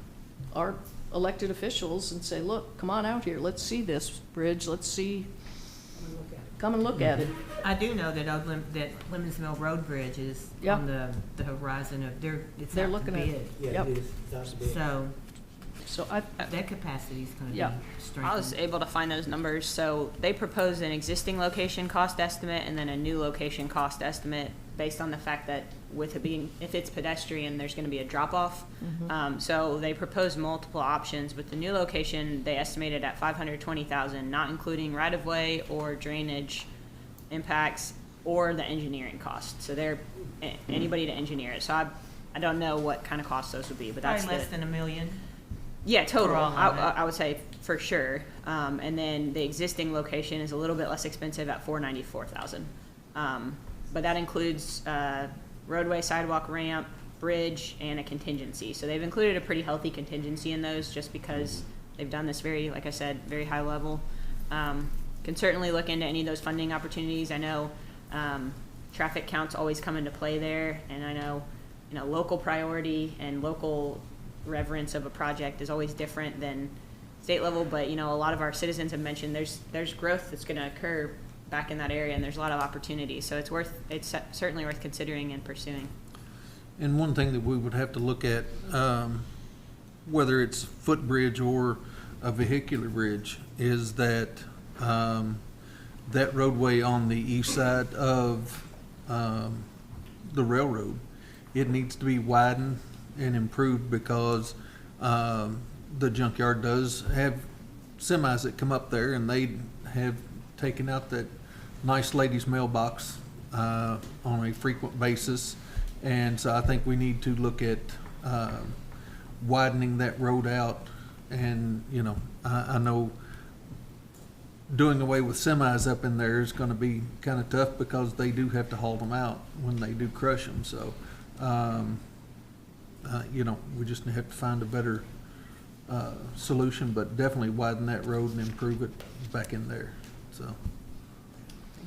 our elected officials and say, look, come on out here, let's see this bridge, let's see, come and look at it. I do know that that Lemons Mill Road Bridge is Yeah. on the horizon of, it's They're out to looking at bid. Yeah, Yep. it is. It's out to bid. So So I, that capacity is gonna be Yeah. strengthened. I was able to find those numbers. So they proposed an existing location cost estimate and then a new location cost estimate based on the fact that with it being, if it's pedestrian, there's gonna be a drop-off. So they proposed multiple options, but the new location, they estimated at 520,000, not including right-of-way or drainage impacts or the engineering cost. So they're, anybody to engineer it. So I don't know what kind of cost those would be, but that's Probably the. less than $1 million. Yeah, total. For all of it. I would say for sure. And then the existing location is a little bit less expensive at $494,000. But that includes roadway, sidewalk, ramp, bridge, and a contingency. So they've included a pretty healthy contingency in those, just because they've done this very, like I said, very high level. Can certainly look into any of those funding opportunities. I know traffic counts always come into play there, and I know local priority and local reverence of a project is always different than state level, but a lot of our citizens have mentioned there's growth that's going to occur back in that area, and there's a lot of opportunities, so it's certainly worth considering and pursuing. And one thing that we would have to look at, whether it's a footbridge or a vehicular bridge, is that that roadway on the east side of the railroad, it needs to be widened and improved because the junkyard does have semis that come up there, and they have taken out that nice lady's mailbox on a frequent basis. And so I think we need to look at widening that road out. And, I know doing away with semis up in there is going to be kind of tough because they do have to haul them out when they do crush them. So, we just have to find a better solution, but definitely widen that road and improve it back in there. So,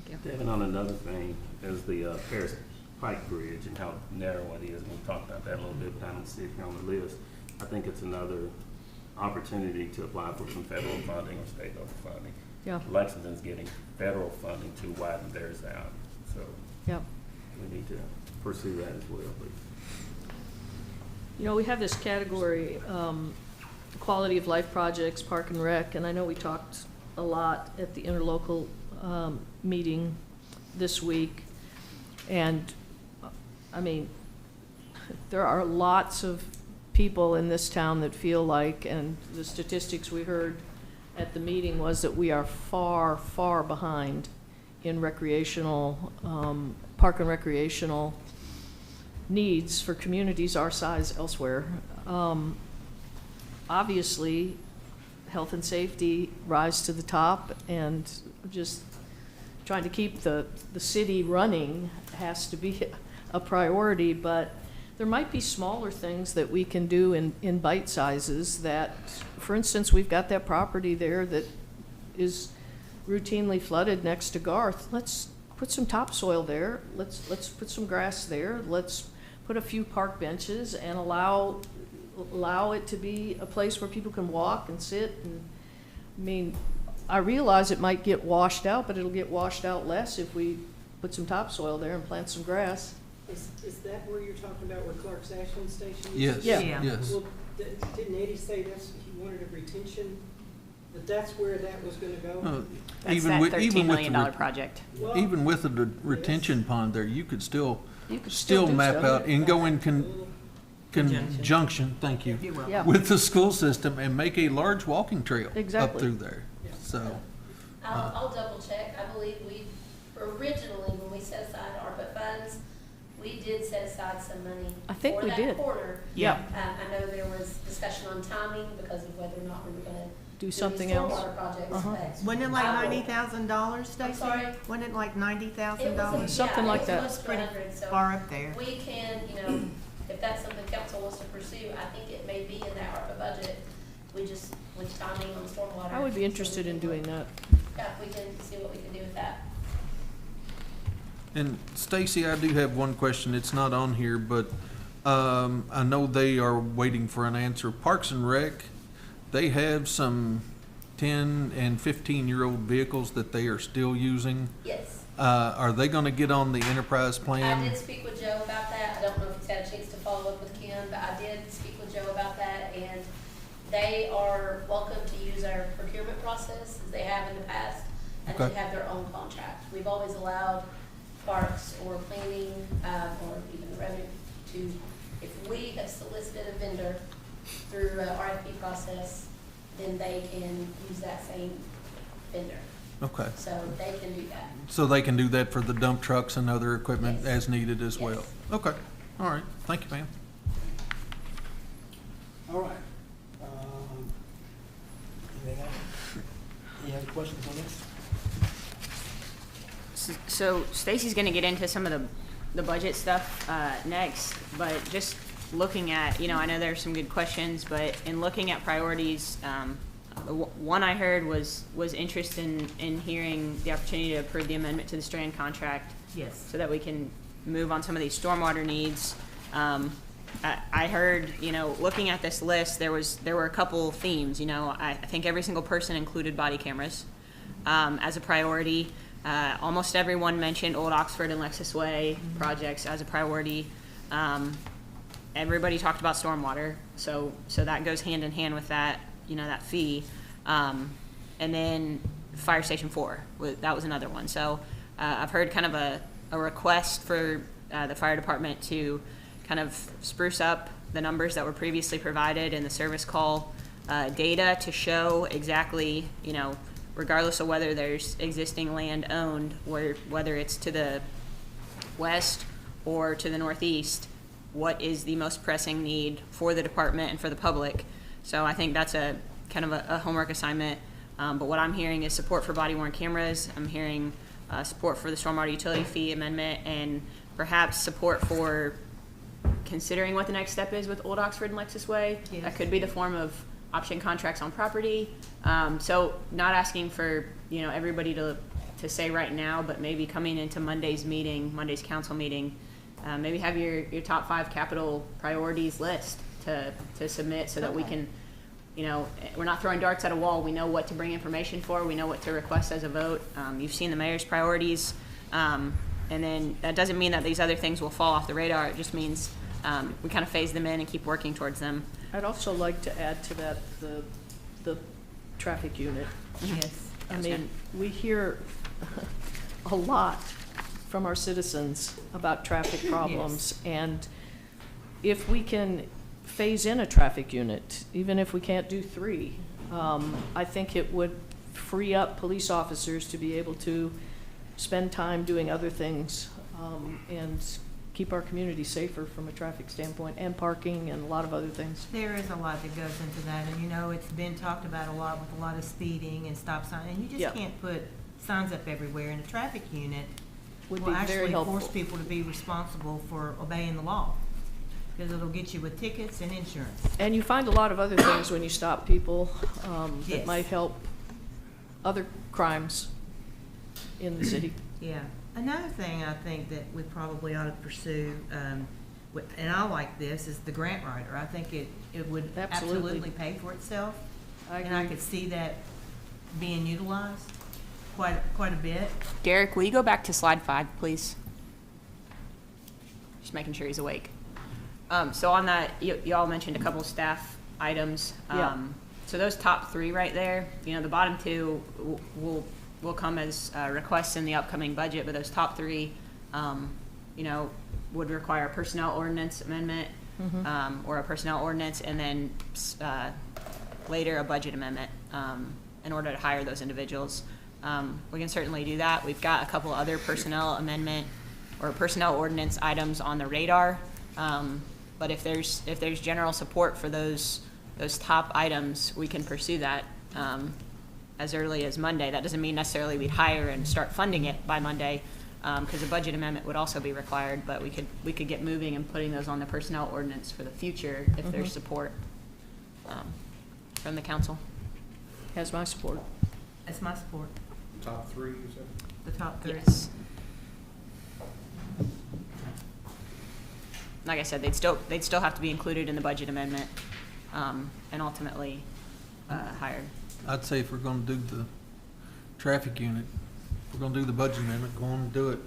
Thank you. Devin, on another thing, is the Paris Pike Bridge and how narrow it is. We talked about that a little bit, but I don't see it here on the list. I think it's another opportunity to apply for some federal funding or state level funding. yeah, Lexington's getting federal funding to widen theirs out, so yeah. we need to pursue that as well, please. You know, we have this category, quality of life projects, park and rec, and I know we talked a lot at the interlocal meeting this week. And, I mean, there are lots of people in this town that feel like, and the statistics we heard at the meeting was that we are far, far behind in recreational, park and recreational needs for communities our size elsewhere. Obviously, health and safety rise to the top, and just trying to keep the city running has to be a priority, but there might be smaller things that we can do in bite sizes that, for instance, we've got that property there that is routinely flooded next to Garth. Let's put some topsoil there. Let's put some grass there. Let's put a few park benches and allow it to be a place where people can walk and sit. And I mean, I realize it might get washed out, but it'll get washed out less if we put some topsoil there and plant some grass. Is that where you're talking about where Clark's Ashland Station is? Yes, Yeah. yes. Well, didn't Eddie say he wanted a retention, that's where that was gonna go? That's Even that with- $13 even with million the re- project. Well, Even with the retention pond there, you could still still do map stuff. out and go in conjunction, thank you, You will. Yeah. with the school system and make a large walking trail up Exactly. through there. So, I'll double check. I believe we, originally, when we set aside ARPA funds, we did set aside some money I think for we that did. corner. Yeah. I know there was discussion on timing because of whether or not we were gonna Do something else. stormwater projects. Uh-huh. but Wasn't it like I will- $90,000, Stacy? sorry? Wasn't it like It $90,000? was, Something yeah, like it that. was Pretty 100, so far up there. we can, if that's something council wants to pursue, I think it may be in that ARPA budget. We just, with timing on stormwater. I would be so interested we in can doing look- that. Yeah, we can see what we can do with that. and Stacy, I do have one question. It's not on here, but I know they are waiting for an answer. Parks and Rec, they have some 10 and 15-year-old vehicles that they are still using. Yes. Are they gonna get on the enterprise I plan? did speak with Joe about that. I don't know if he's had a chance to follow up with Ken, but I did speak with Joe about that, and they are welcome to use our procurement process as they have in the past, and to Okay. have their own contract. We've always allowed parks or planning, or even the revenue to, if we have solicited a vendor through a RFP process, then they can use that same vendor. Okay, So they can do that. so they can do that for the dump trucks and other equipment Yes. as needed as well? Yes. Okay, all right, thank you, ma'am. All right. Anything else? Any other questions on this? So Stacy's gonna get into some of the budget stuff next, but just looking at, I know there's some good questions, but in looking at priorities, one I heard was interest in hearing the opportunity to approve the amendment to the Strand contract Yes. so that we can move on some of these stormwater needs. I heard, looking at this list, there were a couple themes, I think every single person included body cameras as a priority. Almost everyone mentioned Old Oxford and Lexus Way projects as a priority. Everybody talked about stormwater, so that goes hand in hand with that, that fee. And then Fire Station 4, that was another one. So I've heard kind of a request for the fire department to kind of spruce up the numbers that were previously provided in the service call data to show exactly, regardless of whether there's existing land owned, whether it's to the west or to the northeast, what is the most pressing need for the department and for the public. So I think that's a kind of a homework assignment. But what I'm hearing is support for body worn cameras. I'm hearing support for the stormwater utility fee amendment, and perhaps support for considering what the next step is with Old Oxford and Lexus Way. Yes. That could be the form of option contracts on property. So not asking for, everybody to say right now, but maybe coming into Monday's council meeting, maybe have your top 5 capital priorities list to submit so that we can, we're not throwing darts at a wall. We know what to bring information for. We know what to request as a vote. You've seen the mayor's priorities. And then that doesn't mean that these other things will fall off the radar. It just means we kind of phase them in and keep working towards them. I'd also like to add to that the traffic unit. Yes. I mean, we hear a lot from our citizens about traffic problems. And if we can phase in a traffic unit, even if we can't do 3, I think it would free up police officers to be able to spend time doing other things, and keep our community safer from a traffic standpoint, and parking and a lot of other things. There is a lot that goes into that, and you know, it's been talked about a lot with a lot of speeding and stop sign, and you Yeah. just can't put signs up everywhere, and a traffic unit Would will be very actually helpful. force people to be responsible for obeying the law, because it'll get you with tickets and insurance. And you find a lot of other things when you stop people, that Yes. might help other crimes in the city. Yeah. Another thing I think that we probably ought to pursue, and I like this, is the grant writer. I think it would Absolutely. absolutely pay for itself. I And I agree. could see that being utilized quite a bit. Derek, will you go back to slide 5, please? Just making sure he's awake. So on that, y'all mentioned a couple staff items. Yeah. So those top 3 right there, you know, the bottom 2 will come as requests in the upcoming budget, but those top 3, you know, would require a personnel ordinance amendment, or a personnel ordinance, and then later a budget amendment in order to hire those individuals. We can certainly do that. We've got a couple other personnel amendment or personnel ordinance items on the radar. But if there's general support for those top items, we can pursue that as early as Monday. That doesn't mean necessarily we'd hire and start funding it by Monday, because a budget amendment would also be required. But we could get moving and putting those on the personnel ordinance for the future if there's support from the council. Has my support. That's my support, Top 3, you said? the top 3. Yes. Like I said, they'd still have to be included in the budget amendment, and ultimately hired. I'd say if we're gonna do the traffic unit, if we're gonna do the budget amendment, go on and do it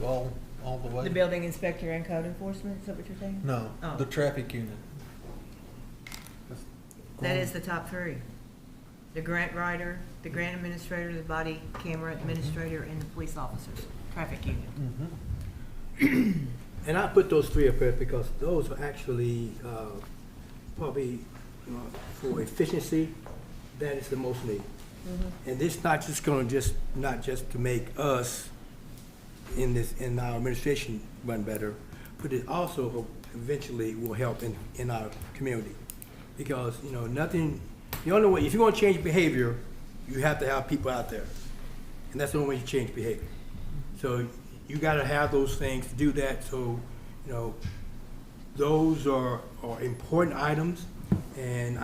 all the way. The building inspector and code enforcement, is that what you're saying? No, Oh. the traffic unit. That is the top 3. The grant writer, the grant administrator, the body camera administrator, and the police officers, traffic unit. Mhm. And I put those 3 up there because those are actually probably for efficiency, that is the most need. And this not just to make us in our administration run better, but it also eventually will help in our community. Because, you know, the only way, if you want to change behavior, you have to have people out there. And that's the only way you change behavior. So you got to have those things to do that. So, you know, those are important items. And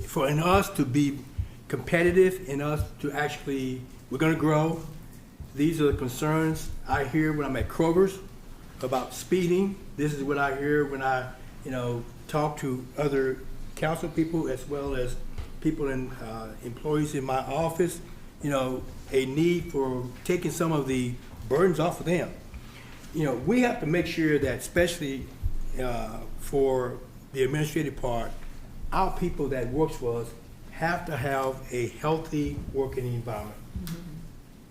for us to be competitive, in us to actually, we're going to grow. These are the concerns I hear when I'm at Kroger's about speeding. This is what I hear when I, you know, talk to other council people as well as people in employees in my office. You know, a need for taking some of the burdens off of them. You know, we have to make sure that, especially for the administrative part, our people that works for us have to have a healthy working environment.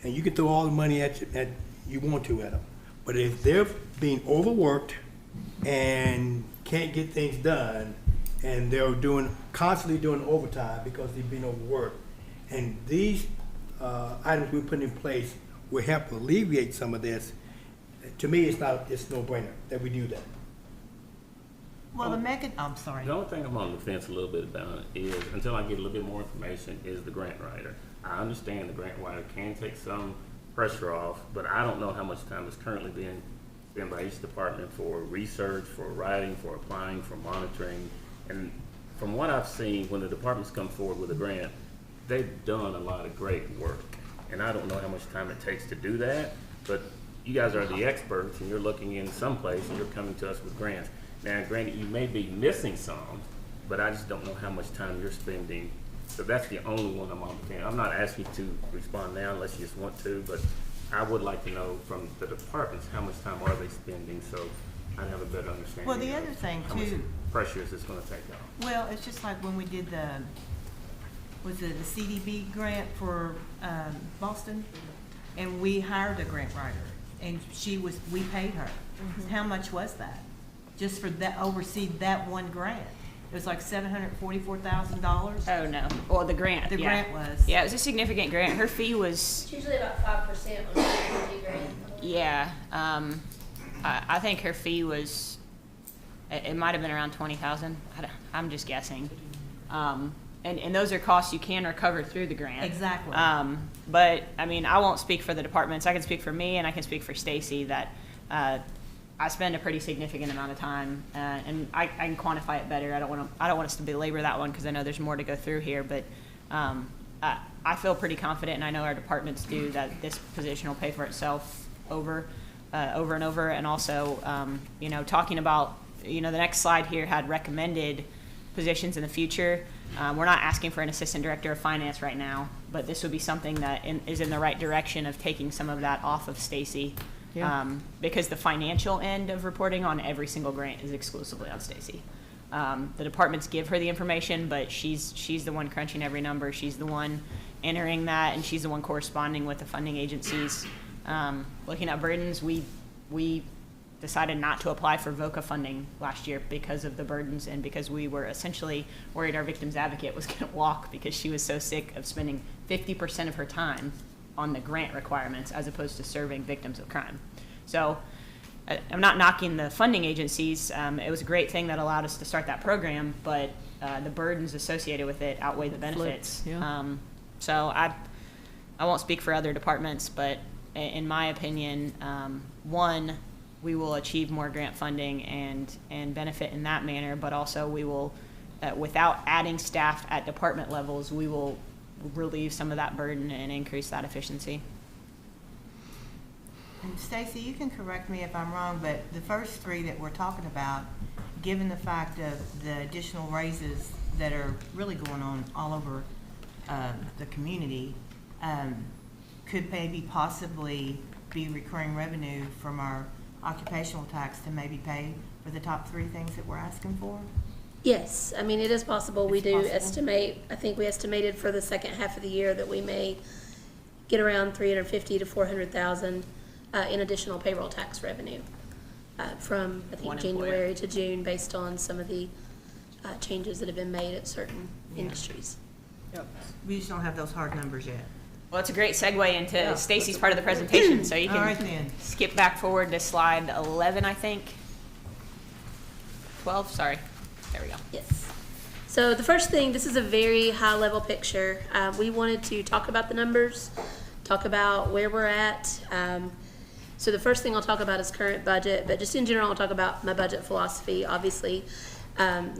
And you can throw all the money at you want to at them, but if they're being overworked and can't get things done, and they're constantly doing overtime because they've been overworked, and these items we put in place will help alleviate some of this. To me, it's no brainer that we do that. Well, I'm sorry. The only thing I'm on the fence a little bit about is, until I get a little bit more information, is the grant writer. I understand the grant writer can take some pressure off, but I don't know how much time is currently being spent by each department for research, for writing, for applying, for monitoring. And from what I've seen, when the departments come forward with a grant, they've done a lot of great work. And I don't know how much time it takes to do that, but you guys are the experts, and you're looking in some place, and you're coming to us with grants. Now, granted, you may be missing some, but I just don't know how much time you're spending. So that's the only one I'm on the fence. I'm not asking you to respond now unless you just want to, but I would like to know from the departments, how much time are they spending? So I'd have a better understanding. Well, the of other thing how much too, pressure is this gonna take off. well, it's just like when we did was it the CDB grant for, Boston? And we hired a grant writer, and we paid her. How much was that? Just for that, oversee that one grant? It was like $744,000. Oh, no. Well, the grant, The yeah. grant was. Yeah, it was a significant grant. Her fee was, It's usually about 5% on a community grant. yeah, I think her fee was, it might have been around 20,000. I'm just guessing. And those are costs you can recover through the grant. Exactly. But, I mean, I won't speak for the departments. I can speak for me, and I can speak for Stacy, that I spend a pretty significant amount of time, and I can quantify it better. I don't want us to belabor that one, because I know there's more to go through here, but I feel pretty confident, and I know our departments do, that this position will pay for itself over and over. And also, you know, talking about, you know, the next slide here had recommended positions in the future. We're not asking for an assistant director of finance right now, but this would be something that is in the right direction of taking some of that off of Stacy. Yeah. Because the financial end of reporting on every single grant is exclusively on Stacy. The departments give her the information, but she's the one crunching every number. She's the one entering that, and she's the one corresponding with the funding agencies. Looking at burdens, we decided not to apply for VOCA funding last year because of the burdens, and because we were essentially worried our victim's advocate was going to walk, because she was so sick of spending 50% of her time on the grant requirements as opposed to serving victims of crime. So I'm not knocking the funding agencies. It was a great thing that allowed us to start that program, but the burdens associated with it outweigh the benefits. So I won't speak for other departments, but in my opinion, one, we will achieve more grant funding and benefit in that manner, but also we will, without adding staff at department levels, we will relieve some of that burden and increase that efficiency. And Stacy, you can correct me if I'm wrong, but the first three that we're talking about, given the fact of the additional raises that are really going on all over the community, could maybe possibly be recurring revenue from our occupational tax to maybe pay for the top three things that we're asking for? Yes, I mean, it is possible. We It's do possible. estimate, I think we estimated for the second half of the year that we may get around 350 to 400,000 in additional payroll tax revenue from, I think, One employer. January to June, based on some of the changes that have been made at certain industries. We just don't have those hard numbers yet. Well, it's a great segue into Stacy's part of the presentation, so you All right can then. skip back forward to slide 11, I think. 12, sorry. There we go. Yes. So the first thing, this is a very high-level picture. We wanted to talk about the numbers, talk about where we're at. So the first thing I'll talk about is current budget, but just in general, I'll talk about my budget philosophy. Obviously,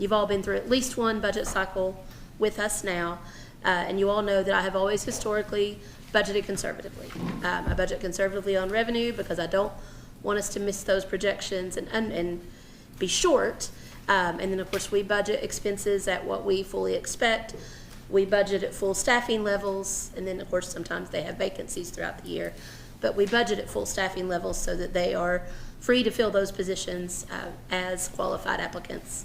you've all been through at least one budget cycle with us now, and you all know that I have always historically budgeted conservatively. I budget conservatively on revenue because I don't want us to miss those projections and be short. And then, of course, we budget expenses at what we fully expect. We budget at full staffing levels, and then, of course, sometimes they have vacancies throughout the year. But we budget at full staffing levels so that they are free to fill those positions as qualified applicants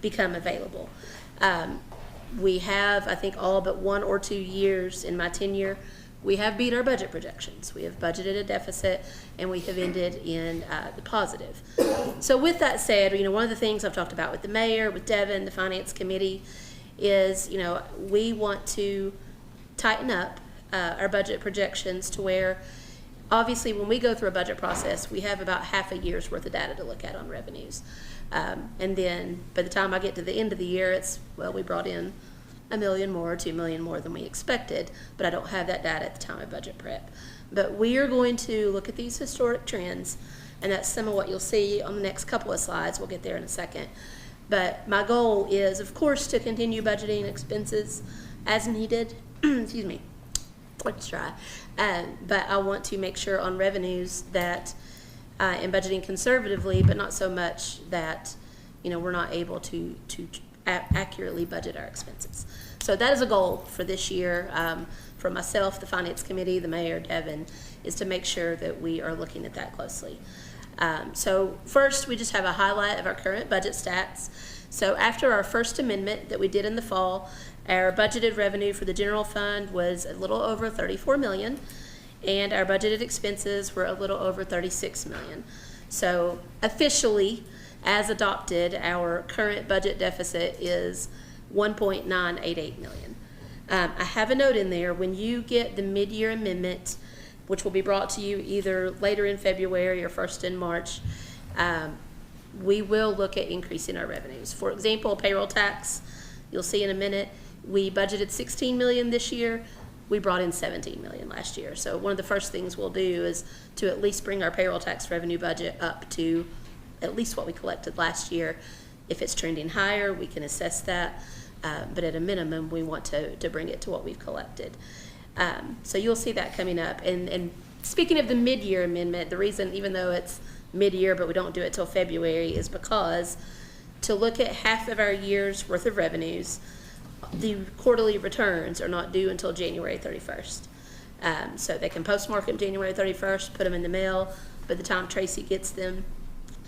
become available. We have, I think, all but 1 or 2 years in my tenure, we have beat our budget projections. We have budgeted a deficit, and we have ended in the positive. So with that said, you know, one of the things I've talked about with the mayor, with Devin, the finance committee, is, you know, we want to tighten up our budget projections to where, obviously, when we go through a budget process, we have about half a year's worth of data to look at on revenues. And then by the time I get to the end of the year, it's, well, we brought in $1 million more, $2 million more than we expected, but I don't have that data at the time of budget prep. But we are going to look at these historic trends, and that's some of what you'll see on the next couple of slides. We'll get there in a second. But my goal is, of course, to continue budgeting expenses as needed. Excuse me. Let's try. But I want to make sure on revenues that in budgeting conservatively, but not so much that, you know, we're not able to accurately budget our expenses. So that is a goal for this year, for myself, the finance committee, the mayor, Devin, is to make sure that we are looking at that closely. So first, we just have a highlight of our current budget stats. So after our first amendment that we did in the fall, our budgeted revenue for the general fund was a little over 34 million, and our budgeted expenses were a little over 36 million. So officially, as adopted, our current budget deficit is 1.988 million. I have a note in there, when you get the mid-year amendment, which will be brought to you either later in February or first in March, we will look at increasing our revenues. For example, payroll tax, you'll see in a minute, we budgeted 16 million this year. We brought in 17 million last year. So one of the first things we'll do is to at least bring our payroll tax revenue budget up to at least what we collected last year. If it's trending higher, we can assess that. But at a minimum, we want to bring it to what we've collected. So you'll see that coming up. And speaking of the mid-year amendment, the reason, even though it's mid-year but we don't do it till February, is because to look at half of our year's worth of revenues, the quarterly returns are not due until January 31st. So they can postmark them January 31st, put them in the mail. By the time Tracy gets them,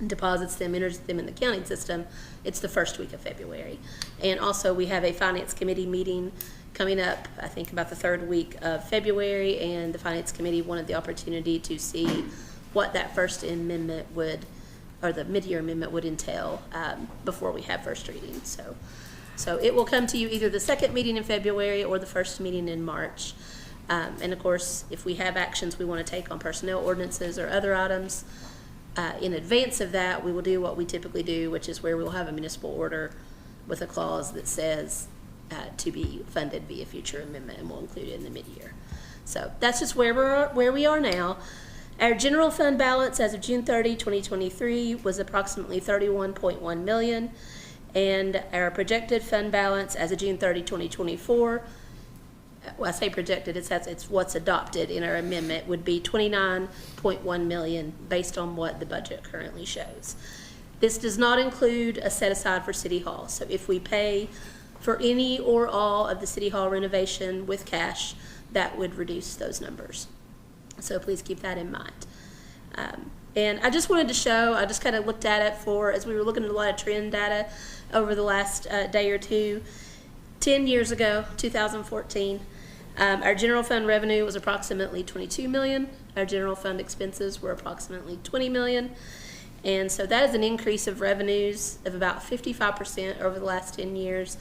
deposits them, enters them in the accounting system, it's the first week of February. And also we have a finance committee meeting coming up, I think about the third week of February, and the finance committee wanted the opportunity to see what that first amendment would, or the mid-year amendment would entail before we have first reading. So it will come to you either the second meeting in February or the first meeting in March. And of course, if we have actions we want to take on personnel ordinances or other items, in advance of that, we will do what we typically do, which is where we'll have a municipal order with a clause that says to be funded via future amendment, and we'll include it in the mid-year. So that's just where we are now. Our general fund balance as of June 30, 2023 was approximately 31.1 million, and our projected fund balance as of June 30, 2024, well, I say projected, it's what's adopted in our amendment, would be 29.1 million based on what the budget currently shows. This does not include a set aside for City Hall. So if we pay for any or all of the City Hall renovation with cash, that would reduce those numbers. So please keep that in mind. And I just wanted to show, I just kind of looked at it as we were looking at a lot of trend data over the last day or two. 10 years ago, 2014, our general fund revenue was approximately 22 million. Our general fund expenses were approximately 20 million. And so that is an increase of revenues of about 55% over the last 10 years,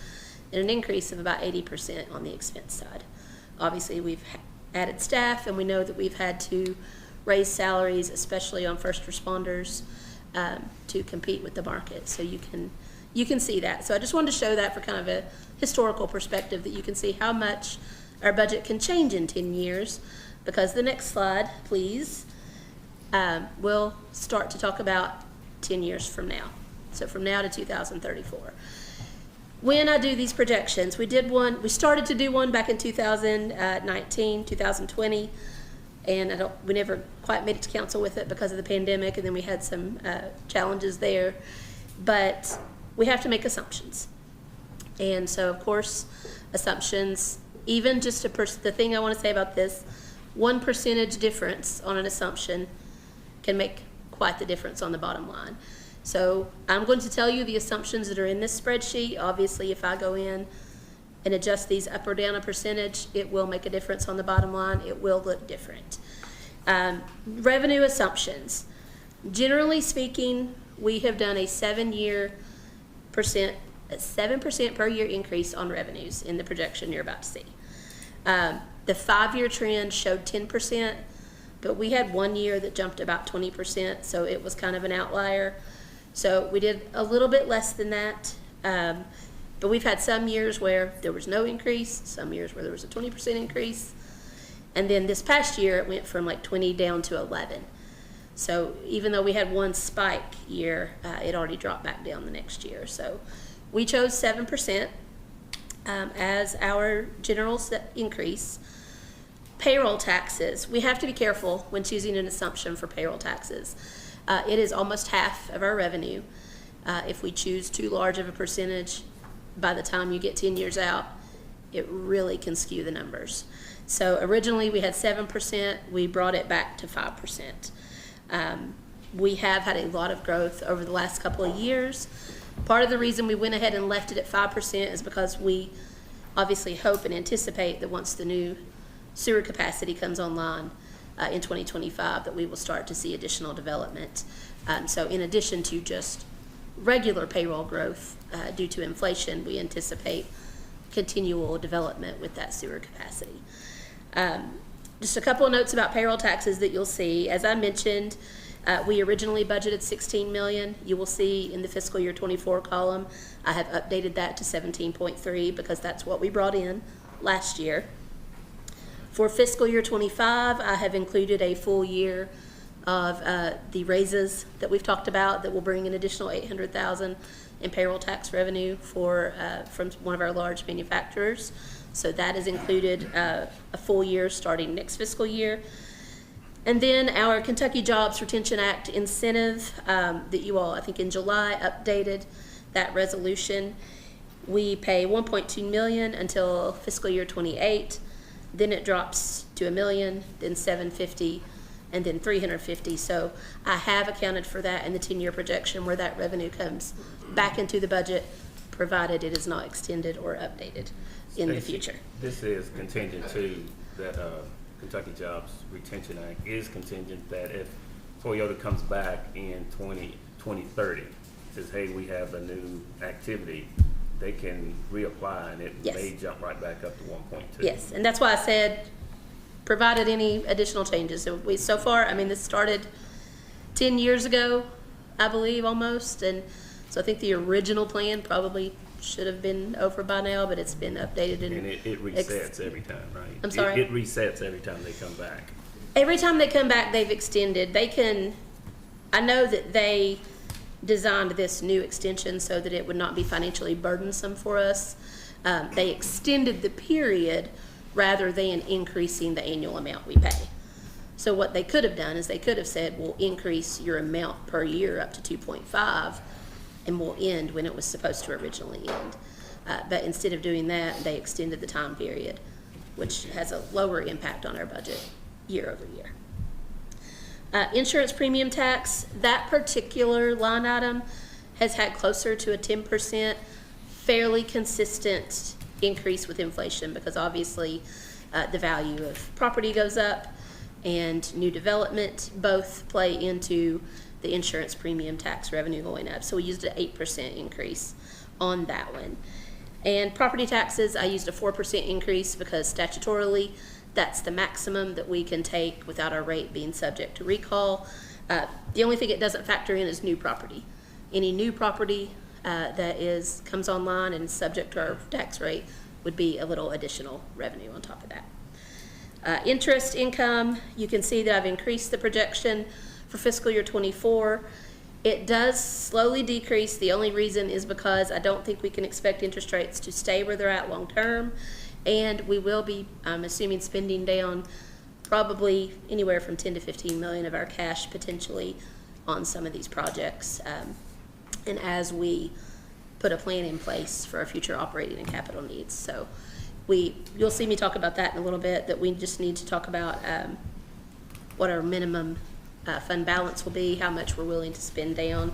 and an increase of about 80% on the expense side. Obviously, we've added staff, and we know that we've had to raise salaries, especially on first responders, to compete with the market. So you can see that. So I just wanted to show that for kind of a historical perspective, that you can see how much our budget can change in 10 years, because the next slide, please, we'll start to talk about 10 years from now. So from now to 2034. When I do these projections, we started to do one back in 2019, 2020, and we never quite made it to council with it because of the pandemic, and then we had some challenges there. But we have to make assumptions. And so, of course, assumptions, even just the thing I want to say about this, 1% difference on an assumption can make quite the difference on the bottom line. So I'm going to tell you the assumptions that are in this spreadsheet. Obviously, if I go in and adjust these up or down a percentage, it will make a difference on the bottom line. It will look different. Revenue assumptions. Generally speaking, we have done a 7% per year increase on revenues in the projection you're about to see. The 5-year trend showed 10%, but we had 1 year that jumped about 20%, so it was kind of an outlier. So we did a little bit less than that, but we've had some years where there was no increase, some years where there was a 20% increase, and then this past year it went from like 20 down to 11. So even though we had one spike year, it already dropped back down the next year. So we chose 7% as our general increase. Payroll taxes, we have to be careful when choosing an assumption for payroll taxes. It is almost half of our revenue. If we choose too large of a percentage, by the time you get 10 years out, it really can skew the numbers. So originally we had 7%, we brought it back to 5%. We have had a lot of growth over the last couple of years. Part of the reason we went ahead and left it at 5% is because we obviously hope and anticipate that once the new sewer capacity comes online in 2025, that we will start to see additional development. So in addition to just regular payroll growth due to inflation, we anticipate continual development with that sewer capacity. Just a couple of notes about payroll taxes that you'll see. As I mentioned, we originally budgeted $16 million. You will see in the fiscal year 24 column, I have updated that to 17.3 because that's what we brought in last year. For fiscal year 25, I have included a full year of the raises that we've talked about that will bring an additional $800,000 in payroll tax revenue from one of our large manufacturers. So that is included a full year starting next fiscal year. And then our Kentucky Jobs Retention Act incentive that you all, I think in July, updated that resolution. We pay $1.2 million until fiscal year 28. Then it drops to $1 million, then $750,000, and then $350,000. So I have accounted for that in the 10-year projection where that revenue comes back into the budget, provided it is not extended or updated in the future. This is contingent to that Kentucky Jobs Retention Act is contingent that if Toyota comes back in 2030, says, hey, we have a new activity, they can reapply and it Yes. may jump right back up to 1.2. Yes, and that's why I said, provided any additional changes. So far, I mean, this started 10 years ago, I believe, almost, and so I think the original plan probably should have been over by now, but it's been updated And it resets every time, right? I'm sorry? It resets every time they come back. Every time they come back, they've extended. I know that they designed this new extension so that it would not be financially burdensome for us. They extended the period rather than increasing the annual amount we pay. So what they could have done is they could have said, we'll increase your amount per year up to 2.5 and we'll end when it was supposed to originally end. But instead of doing that, they extended the time period, which has a lower impact on our budget year over year. Insurance premium tax, that particular line item has had closer to a 10% fairly consistent increase with inflation because obviously the value of property goes up and new development both play into the insurance premium tax revenue going up. So we used an 8% increase on that one. And property taxes, I used a 4% increase because statutorily that's the maximum that we can take without our rate being subject to recall. The only thing it doesn't factor in is new property. Any new property that comes online and is subject to our tax rate would be a little additional revenue on top of that. Interest income, you can see that I've increased the projection for fiscal year 24. It does slowly decrease. The only reason is because I don't think we can expect interest rates to stay where they're at long term. And we will be, I'm assuming, spending down probably anywhere from 10 to 15 million of our cash potentially on some of these projects. And as we put a plan in place for our future operating and capital needs. So you'll see me talk about that in a little bit, that we just need to talk about what our minimum fund balance will be, how much we're willing to spend down.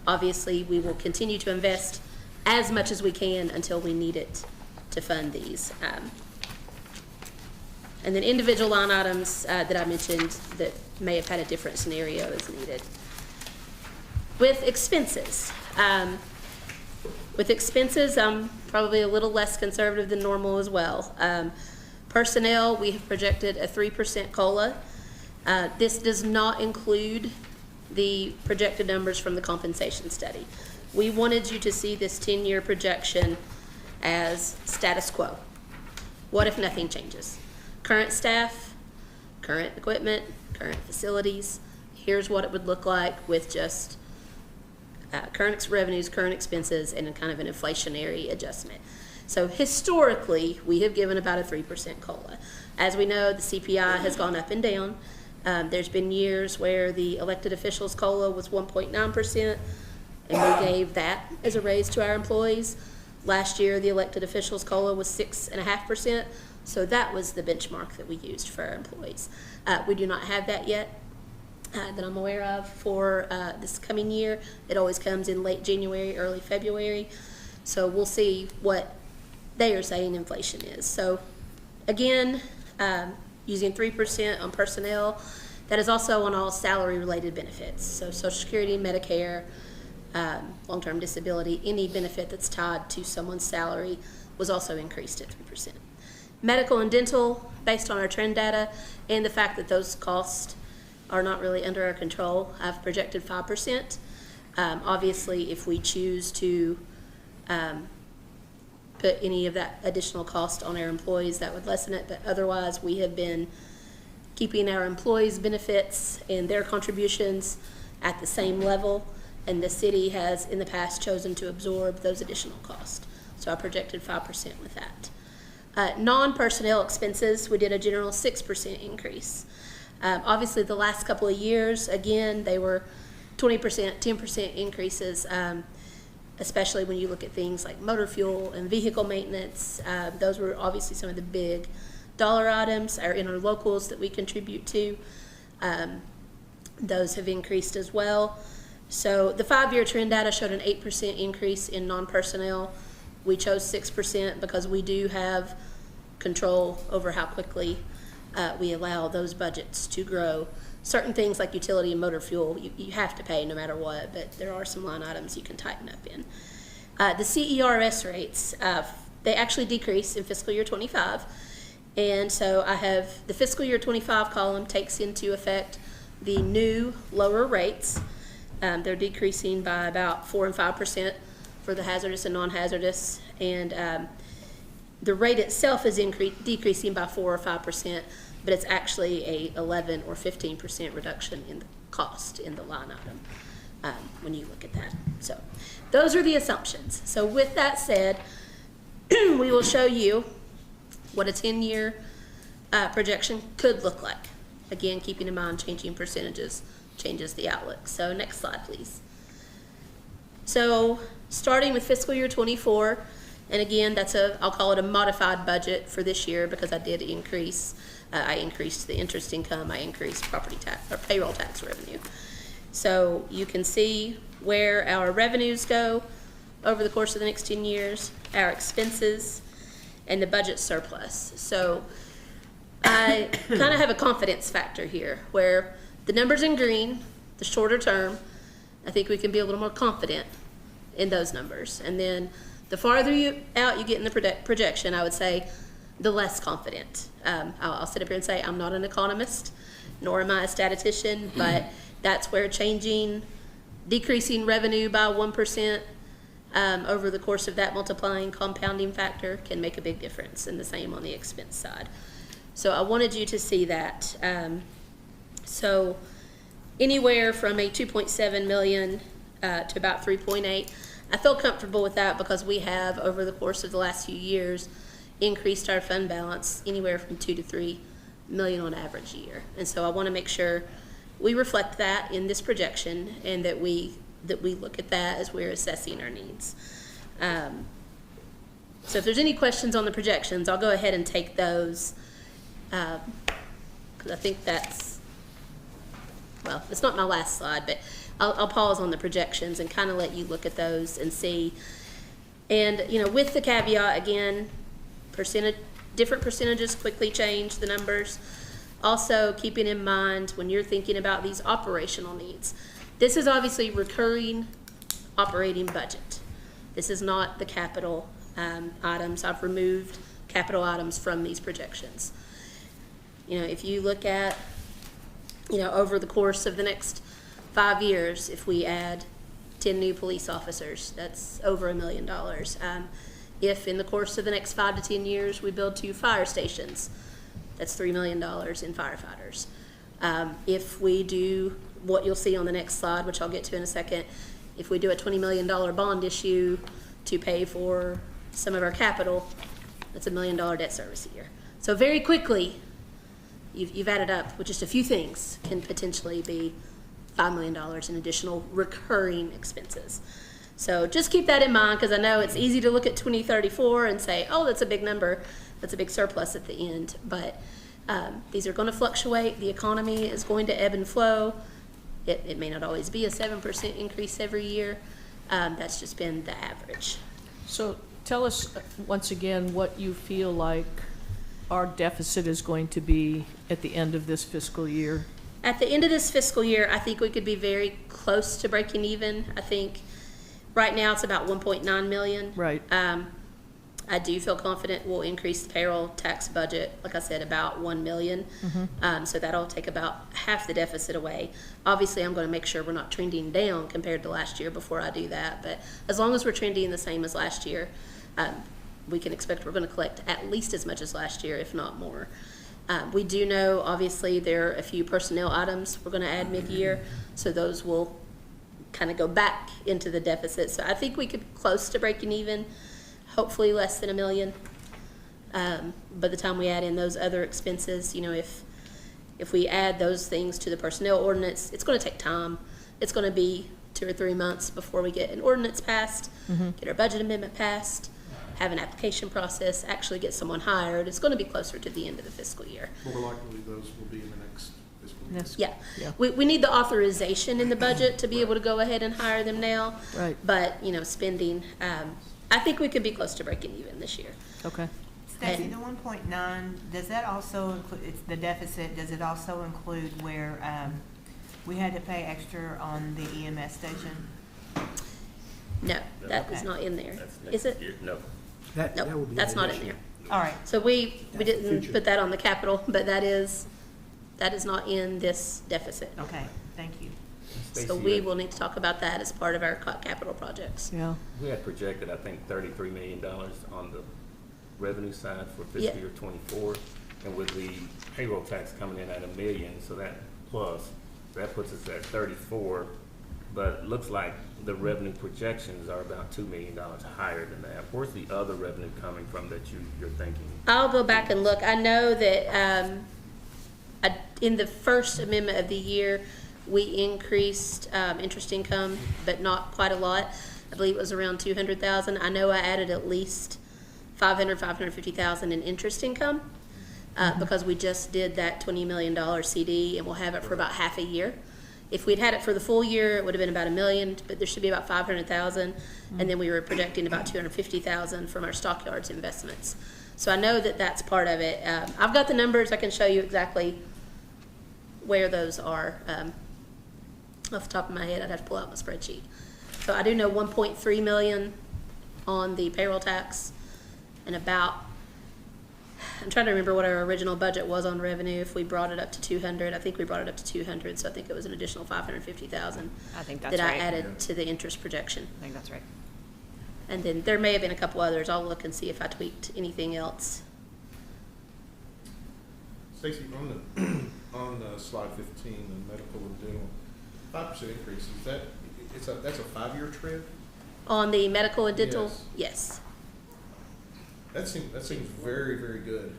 Obviously, we will continue to invest as much as we can until we need it to fund these. And then individual line items that I mentioned that may have had a different scenario as needed. With expenses, I'm probably a little less conservative than normal as well. Personnel, we have projected a 3% COLA. This does not include the projected numbers from the compensation study. We wanted you to see this 10-year projection as status quo. What if nothing changes? Current staff, current equipment, current facilities. Here's what it would look like with just current revenues, current expenses, and kind of an inflationary adjustment. So historically, we have given about a 3% COLA. As we know, the CPI has gone up and down. There's been years where the elected officials' COLA was 1.9%, and we gave that as a raise to our employees. Last year, the elected officials' COLA was 6.5%, so that was the benchmark that we used for our employees. We do not have that yet. that I'm aware of for this coming year. It always comes in late January, early February. So we'll see what they are saying inflation is. So again, using 3% on personnel, that is also on all salary-related benefits. So Social Security, Medicare, long-term disability, any benefit that's tied to someone's salary was also increased at 3%. Medical and dental, based on our trend data and the fact that those costs are not really under our control, I've projected 5%. Obviously, if we choose to put any of that additional cost on our employees, that would lessen it, but otherwise we have been keeping our employees' benefits and their contributions at the same level, and the city has in the past chosen to absorb those additional costs. So I projected 5% with that. Non-personnel expenses, we did a general 6% increase. Obviously, the last couple of years, again, they were 20%, 10% increases, especially when you look at things like motor fuel and vehicle maintenance. Those were obviously some of the big dollar items. Our interlocals that we contribute to, those have increased as well. So the 5-year trend data showed an 8% increase in non-personnel. We chose 6% because we do have control over how quickly we allow those budgets to grow. Certain things like utility and motor fuel, you have to pay no matter what, but there are some line items you can tighten up in. The CERS rates, they actually decrease in fiscal year 25. And so I have the fiscal year 25 column takes into effect the new lower rates. They're decreasing by about 4 and 5% for the hazardous and non-hazardous, and the rate itself is decreasing by 4 or 5%, but it's actually a 11 or 15% reduction in the cost in the line item when you look at that. So those are the assumptions. So with that said, we will show you what a 10-year projection could look like. Again, keeping in mind changing percentages changes the outlook. So next slide, please. So starting with fiscal year 24, and again, I'll call it a modified budget for this year because I did increase, I increased the interest income, I increased property tax or payroll tax revenue. So you can see where our revenues go over the course of the next 10 years, our expenses, and the budget surplus. So I kind of have a confidence factor here where the numbers in green, the shorter term, I think we can be a little more confident in those numbers. And then the farther out you get in the projection, I would say the less confident. I'll sit up here and say I'm not an economist, nor am I a statistician, but that's where decreasing revenue by 1% over the course of that multiplying compounding factor can make a big difference, and the same on the expense side. So I wanted you to see that. So anywhere from a 2.7 million to about 3.8. I feel comfortable with that because we have, over the course of the last few years, increased our fund balance anywhere from 2 to 3 million on average a year. And so I want to make sure we reflect that in this projection and that we look at that as we're assessing our needs. So if there's any questions on the projections, I'll go ahead and take those because I think that's, well, it's not my last slide, but I'll pause on the projections and kind of let you look at those and see. And, with the caveat, again, different percentages quickly change the numbers. Also, keeping in mind when you're thinking about these operational needs, this is obviously recurring operating budget. This is not the capital items. I've removed capital items from these projections. If you look at, over the course of the next 5 years, if we add 10 new police officers, that's over $1 million. If in the course of the next 5 to 10 years we build 2 fire stations, that's $3 million in firefighters. If we do what you'll see on the next slide, which I'll get to in a second, if we do a $20 million bond issue to pay for some of our capital, that's $1 million debt service a year. So very quickly, you've added up with just a few things can potentially be $5 million in additional recurring expenses. So just keep that in mind because I know it's easy to look at 2034 and say, oh, that's a big number, that's a big surplus at the end. But these are going to fluctuate. The economy is going to ebb and flow. It may not always be a 7% increase every year. That's just been the average. So tell us, once again, what you feel like our deficit is going to be at the end of this fiscal year. At the end of this fiscal year, I think we could be very close to breaking even. I think right now it's about 1.9 million. Right. I do feel confident we'll increase the payroll tax budget, like I said, about 1 million. So that'll take about half the deficit away. Obviously, I'm going to make sure we're not trending down compared to last year before I do that. But as long as we're trending the same as last year, we can expect we're going to collect at least as much as last year, if not more. We do know, obviously, there are a few personnel items we're going to add mid-year, so those will kind of go back into the deficit. So I think we could be close to breaking even, hopefully less than $1 million. By the time we add in those other expenses, you know, if we add those things to the personnel ordinance, it's going to take time. It's going to be 2 or 3 months before we get an ordinance passed, get our budget amendment passed, have an application process, actually get someone hired. It's going to be closer to the end of the fiscal year. More likely those will be in the next fiscal year. Yes. Yeah. We need the authorization in the budget to be able to go ahead and hire them now. Right. But, you know, spending, I think we could be close to breaking even this year. Okay. Stacy, And- the 1.9, does that also include, it's the deficit, does it also include where we had to pay extra on the EMS station? No, that is Okay. not in there. That's Is next it? year. No. That No, would be that's not in additional. there. All right, So we That's the didn't future. put that on the capital, but that is not in this deficit. okay, thank you. So Stacy, we will need to talk about that as part of our capital projects. Yeah. We had projected, I think, $33 million on the revenue side for fiscal Yeah. year '24. And with the payroll tax coming in at $1 million, so that puts us at 34. But it looks like the revenue projections are about $2 million higher than that. Where's the other revenue coming from that you're thinking? I'll go back and look. I know that in the first amendment of the year, we increased interest income, but not quite a lot. I believe it was around 200,000. I know I added at least 550,000 in interest income because we just did that $20 million CD, and we'll have it for about half a year. If we'd had it for the full year, it would have been about $1 million, but there should be about 500,000, and then we were projecting about 250,000 from our stockyards investments. So I know that that's part of it. I've got the numbers. I can show you exactly where those are. Off the top of my head, I'd have to pull out my spreadsheet. So I do know 1.3 million on the payroll tax, and about, I'm trying to remember what our original budget was on revenue. If we brought it up to 200, I think we brought it up to 200, so I think it was an additional 550,000 I think that's that I right. added to the interest projection. I think that's right. And then there may have been a couple others. I'll look and see if I tweaked anything else. Stacy, on slide 15, the medical and dental, 5% increase, that's a 5-year trend? On the medical and dental, Yes. yes. That seems very, very good.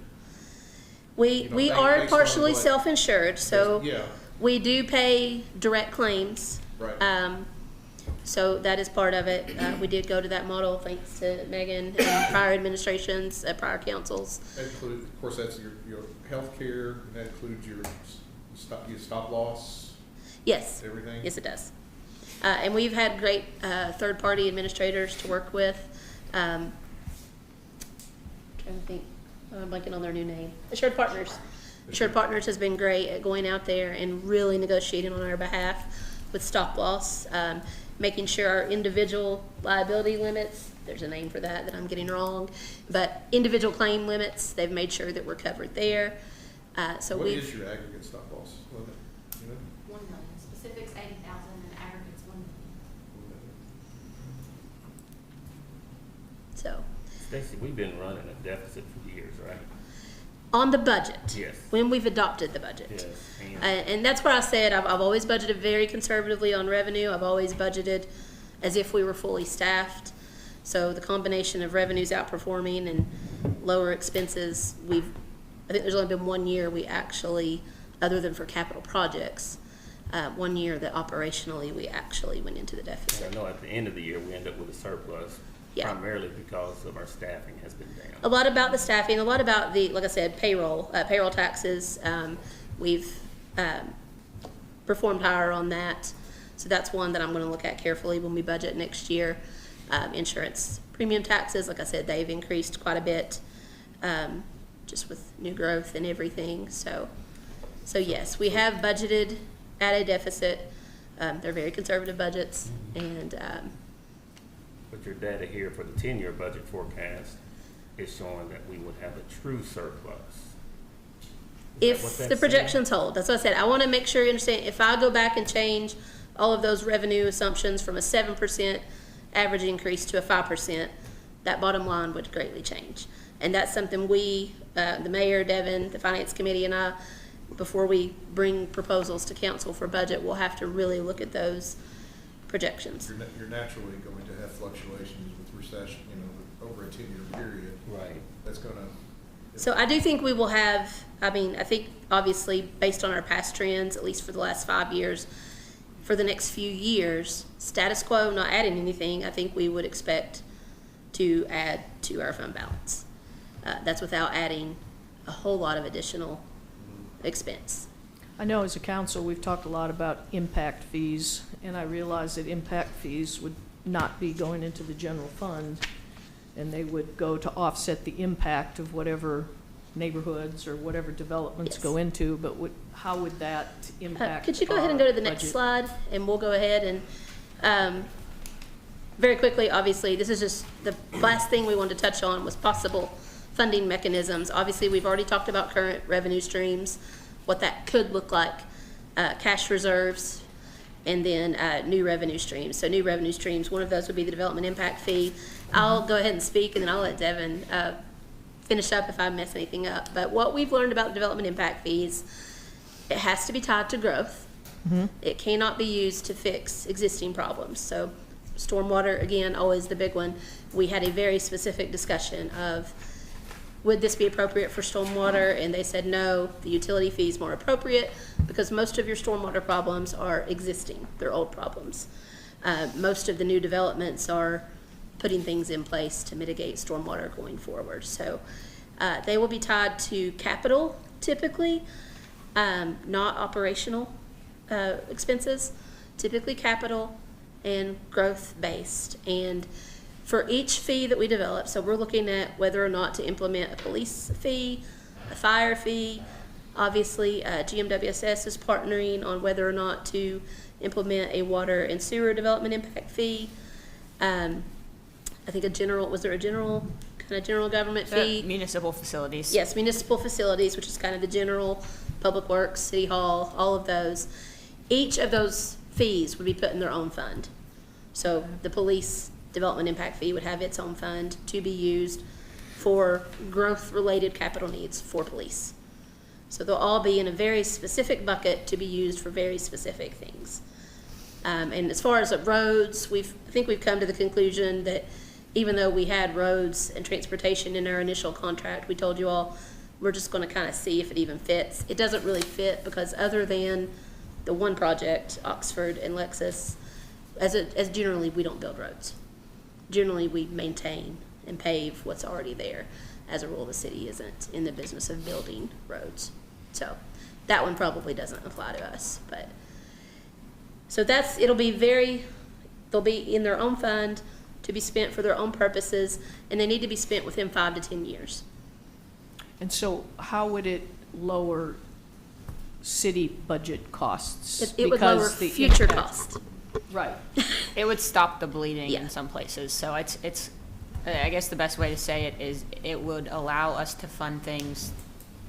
We You know, we are based on partially what- self-insured, so Yeah, we do pay direct claims. right. So that is part of it. We did go to that model thanks to Megan and prior administrations, prior councils. That includes, of course, that's your healthcare, and that includes your stop loss, Yes, everything? yes it does. And we've had great third-party administrators to work with. Trying to think, I'm blanking on their new name. Assured Partners. Assured Partners has been great at going out there and really negotiating on our behalf with stop loss, making sure our individual liability limits, there's a name for that I'm getting wrong, but individual claim limits, they've made sure that we're covered there. So What we've, is your aggregate stop loss limit? You know? 1 million, specifics 80,000 and aggregates 1 million. So, Stacy, we've been running a deficit for years, right? on the budget. Yes. When we've adopted the budget. Yes. And that's where I said I've always budgeted very conservatively on revenue. I've always budgeted as if we were fully staffed. So the combination of revenues outperforming and lower expenses, I think there's only been 1 year we actually, other than for capital projects, 1 year that operationally we actually went into the And I deficit. know at the end of the year, we end up with a surplus, Yeah. primarily because of our staffing has been down. A lot about the staffing, a lot about the, like I said, payroll taxes. We've performed higher on that. So that's one that I'm gonna look at carefully when we budget next year. Insurance premium taxes, like I said, they've increased quite a bit, just with new growth and everything. So yes, we have budgeted at a deficit. They're very conservative budgets, and But your data here for the 10-year budget forecast is showing that we would have a true surplus. Is that what if that's the saying? projections hold, that's what I said. I want to make sure you understand. If I go back and change all of those revenue assumptions from a 7% average increase to a 5%, that bottom line would greatly change. And that's something we, the mayor, Devin, the finance committee, and I, before we bring proposals to council for budget, we'll have to really look at those projections. You're naturally going to have fluctuations with recession, over a 10-year period. Right. That's gonna. So I do think we will have, I think obviously based on our past trends, at least for the last 5 years, for the next few years, status quo, not adding anything, I think we would expect to add to our fund balance. That's without adding a whole lot of additional expense. I know as a council, we've talked a lot about impact fees, and I realize that impact fees would not be going into the general fund, and they would go to offset the impact of whatever neighborhoods or whatever developments Yes. go into, but how would that impact Could you go ahead and go to the next budget? slide, and we'll go ahead and, very quickly, obviously, this is just the last thing we wanted to touch on was possible funding mechanisms. Obviously, we've already talked about current revenue streams, what that could look like, cash reserves, and then new revenue streams. So new revenue streams, one of those would be the development impact fee. I'll go ahead and speak, and then I'll let Devin finish up if I mess anything up. But what we've learned about development impact fees, it has to be tied to growth. It cannot be used to fix existing problems. So stormwater, again, always the big one. We had a very specific discussion of, would this be appropriate for stormwater? And they said, no, the utility fee is more appropriate because most of your stormwater problems are existing. They're old problems. Most of the new developments are putting things in place to mitigate stormwater going forward. So they will be tied to capital typically, not operational expenses, typically capital and growth based. And for each fee that we develop, so we're looking at whether or not to implement a police fee, a fire fee. Obviously, GMWSS is partnering on whether or not to implement a water and sewer development impact fee. I think was there a general government fee? Municipal facilities. Yes, municipal facilities, which is kind of the general, public works, city hall, all of those. Each of those fees would be put in their own fund. So the police development impact fee would have its own fund to be used for growth-related capital needs for police. So they'll all be in a very specific bucket to be used for very specific things. And as far as roads, I think we've come to the conclusion that even though we had roads and transportation in our initial contract, we told you all, we're just gonna kind of see if it even fits. It doesn't really fit because other than the one project, Oxford and Lexus, as generally, we don't build roads. Generally, we maintain and pave what's already there. As a rule, the city isn't in the business of building roads. So that one probably doesn't apply to us, but. So they'll be in their own fund to be spent for their own purposes, and they need to be spent within 5 to 10 years. And so how would it lower city budget costs? It would lower Because the future impact- costs. Right. It would stop the bleeding Yeah. in some places. So I guess the best way to say it is it would allow us to fund things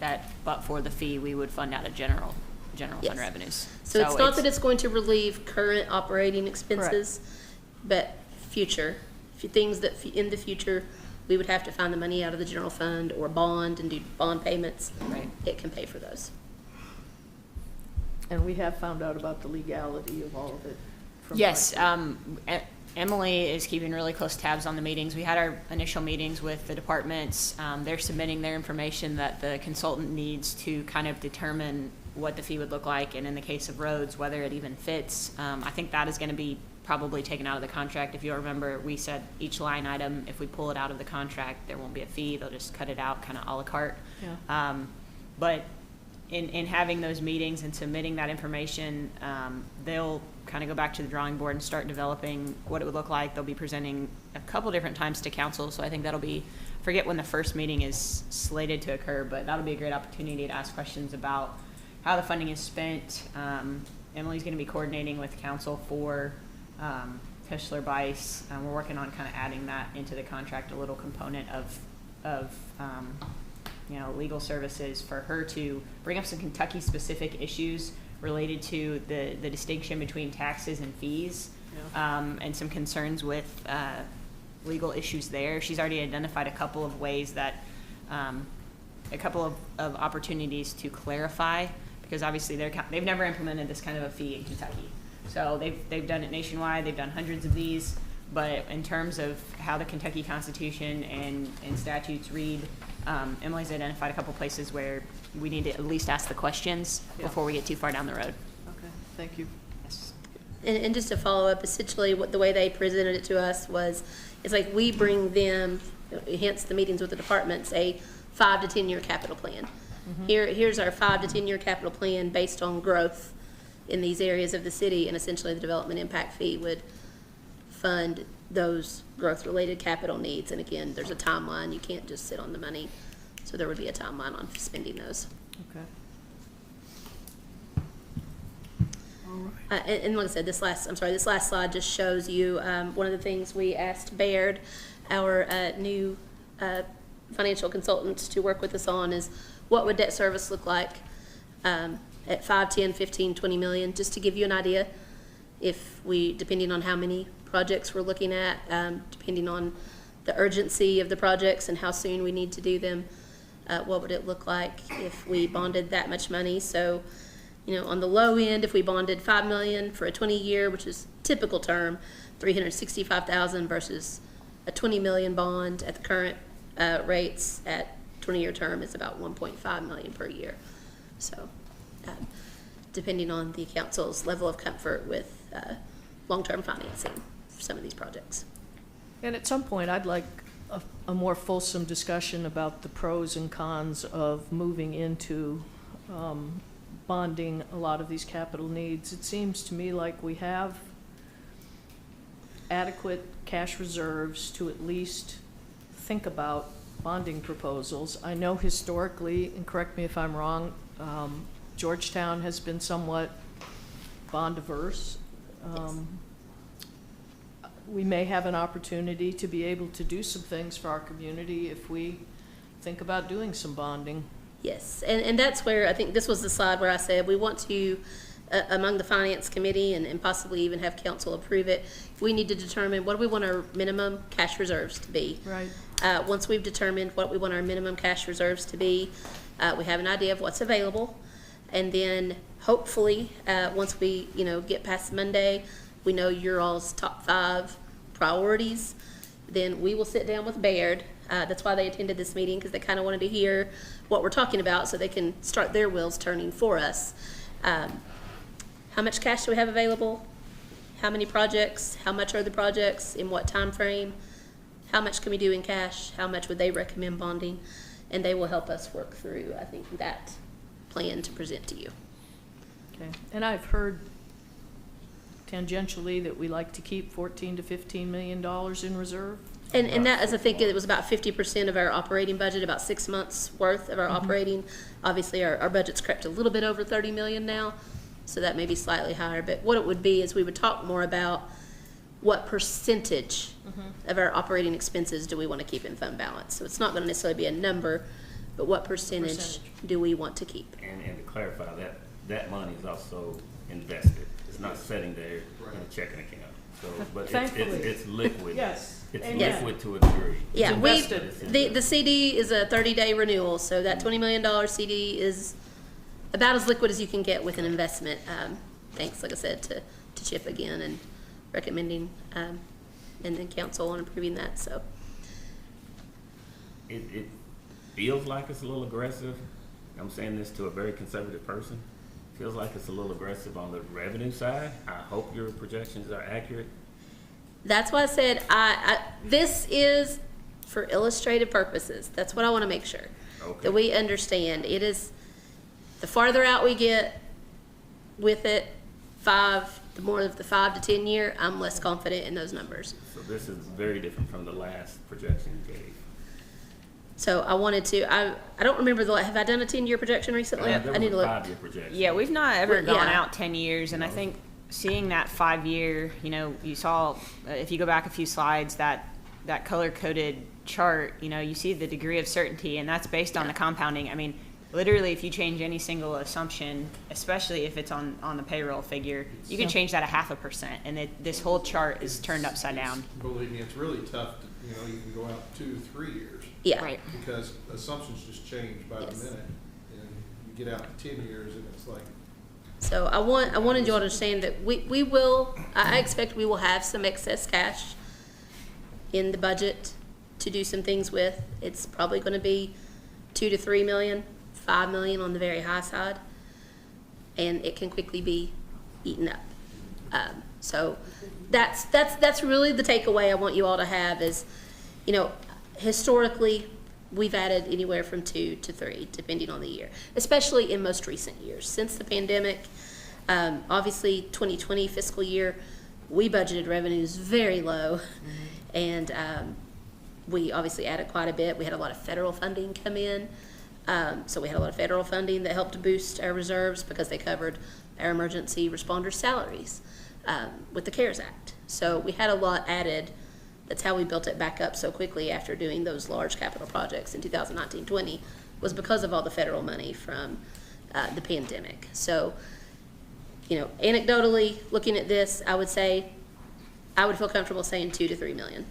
that, but for the fee, we would fund out of general Yes. fund revenues. So it's not that it's going to relieve current operating expenses, Correct. but future, things that in the future, we would have to find the money out of the general fund or bond and do bond payments. Right. It can pay for those. And we have found out about the legality of all of it. from Yes, last Emily is keeping really close tabs on the meetings. We had our initial meetings with the departments. They're submitting their information that the consultant needs to kind of determine what the fee would look like, and in the case of roads, whether it even fits. I think that is going to be probably taken out of the contract. If you'll remember, we said each line item, if we pull it out of the contract, there won't be a fee. They'll just cut it out kind of a la carte. Yeah. But in having those meetings and submitting that information, they'll kind of go back to the drawing board and start developing what it would look like. They'll be presenting a couple different times to council, so I think that'll be, forget when the first meeting is slated to occur, but that'll be a great opportunity to ask questions about how the funding is spent. Emily's going to be coordinating with council for Tischler Bice. We're working on kind of adding that into the contract, a little component of legal services for her to bring up some Kentucky-specific issues related to the distinction between taxes and fees, and some concerns with legal issues there. She's already identified a couple of ways that, a couple of opportunities to clarify, because obviously they've never implemented this kind of a fee in Kentucky. So they've done it nationwide, they've done hundreds of these, but in terms of how the Kentucky Constitution and statutes read, Emily's identified a couple places where we need to at least ask the questions before we get too far down the road. Okay, thank you. Yes. And just to follow up, essentially the way they presented it to us was, it's like we bring them, hence the meetings with the departments, a 5 to 10 year capital plan. Here's our 5 to 10 year capital plan based on growth in these areas of the city, and essentially the development impact fee would fund those growth related capital needs. And again, there's a timeline, you can't just sit on the money, so there would be a timeline on spending those. Okay. And like I said, this last slide just shows you one of the things we asked Baird, our new financial consultant, to work with us on is what would debt service look like at 5, 10, 15, 20 million, just to give you an idea. If we, depending on how many projects we're looking at, depending on the urgency of the projects and how soon we need to do them, what would it look like if we bonded that much money? So, on the low end, if we bonded 5 million for a 20-year, which is typical term, 365,000 versus a 20 million bond at the current rates at 20-year term is about 1.5 million per year. So, depending on the council's level of comfort with long-term financing for some of these projects. And at some point, I'd like a more fulsome discussion about the pros and cons of moving into bonding a lot of these capital needs. It seems to me like we have adequate cash reserves to at least think about bonding proposals. I know historically, and correct me if I'm wrong, Georgetown has been somewhat bond averse. We may have an opportunity to be able to do some things for our community if we think about doing some bonding. Yes, and that's where I think this was the slide where I said we want to, among the finance committee and possibly even have council approve it, we need to determine what do we want our minimum cash reserves to be. Right. Once we've determined what we want our minimum cash reserves to be, we have an idea of what's available. And then hopefully, once we get past Monday, we know your all's top 5 priorities, then we will sit down with Baird. That's why they attended this meeting, because they kind of wanted to hear what we're talking about so they can start their wheels turning for us. How much cash do we have available? How many projects? How much are the projects? In what time frame? How much can we do in cash? How much would they recommend bonding? And they will help us work through, I think, that plan to present to you. Okay. And I've heard tangentially that we like to keep $14 to $15 million in reserve. And that, as I think it was about 50% of our operating budget, about 6 months worth of our operating. Obviously, our budget's crept a little bit over 30 million now, so that may be slightly higher. But what it would be is we would talk more about what percentage of our operating expenses do we want to keep in fund balance. So it's not going to necessarily be a number, but what percentage do we want to keep? And to clarify, that money is also invested. It's not sitting there in a checking account. So, but it's liquid. Yes. It's Yes. liquid to a degree. Yeah, invested. the CD is a 30-day renewal, so that $20 million CD is about as liquid as you can get with an investment. Thanks, like I said, to Chip again and recommending, and then council on approving that. So It feels like it's a little aggressive. I'm saying this to a very conservative person. Feels like it's a little aggressive on the revenue side. I hope your projections are accurate. that's why I said this is for illustrative purposes. That's what I want to make sure Okay. that we understand. It is The farther out we get with it, the more of the 5 to 10 year, I'm less confident in those numbers. So this is very different from the last projection you gave. So I wanted to, I don't remember have I done a 10-year projection recently? There I need was to a look. 5-year projection. Yeah, we've not ever Well, gone yeah. out 10 years, and I think seeing that 5-year, you saw, if you go back a few slides, that color-coded chart, you see the degree of certainty, and that's based on the compounding. I mean, literally, if you change any single assumption, especially if it's on the payroll figure, you can change that 0.5%, and this whole chart is turned upside down. Believe me, it's really tough to, you can go out 2 to 3 years. Yeah. Right. Because assumptions just change by the Yes. minute, and you get out to 10 years and it's like, So I wanted you to understand that we will, I expect we will have some excess cash in the budget to do some things with. It's probably going to be 2 to 3 million, 5 million on the very high side, and it can quickly be eaten up. So that's really the takeaway I want you all to have is, historically, we've added anywhere from 2 to 3, depending on the year, especially in most recent years. Since the pandemic, obviously 2020 fiscal year, we budgeted revenues very low, and we obviously added quite a bit. We had a lot of federal funding come in, so we had a lot of federal funding that helped to boost our reserves because they covered our emergency responder salaries with the CARES Act. So we had a lot added. That's how we built it back up so quickly after doing those large capital projects in 2019-20, was because of all the federal money from the pandemic. So, anecdotally, looking at this, I would say I would feel comfortable saying 2 to 3 million.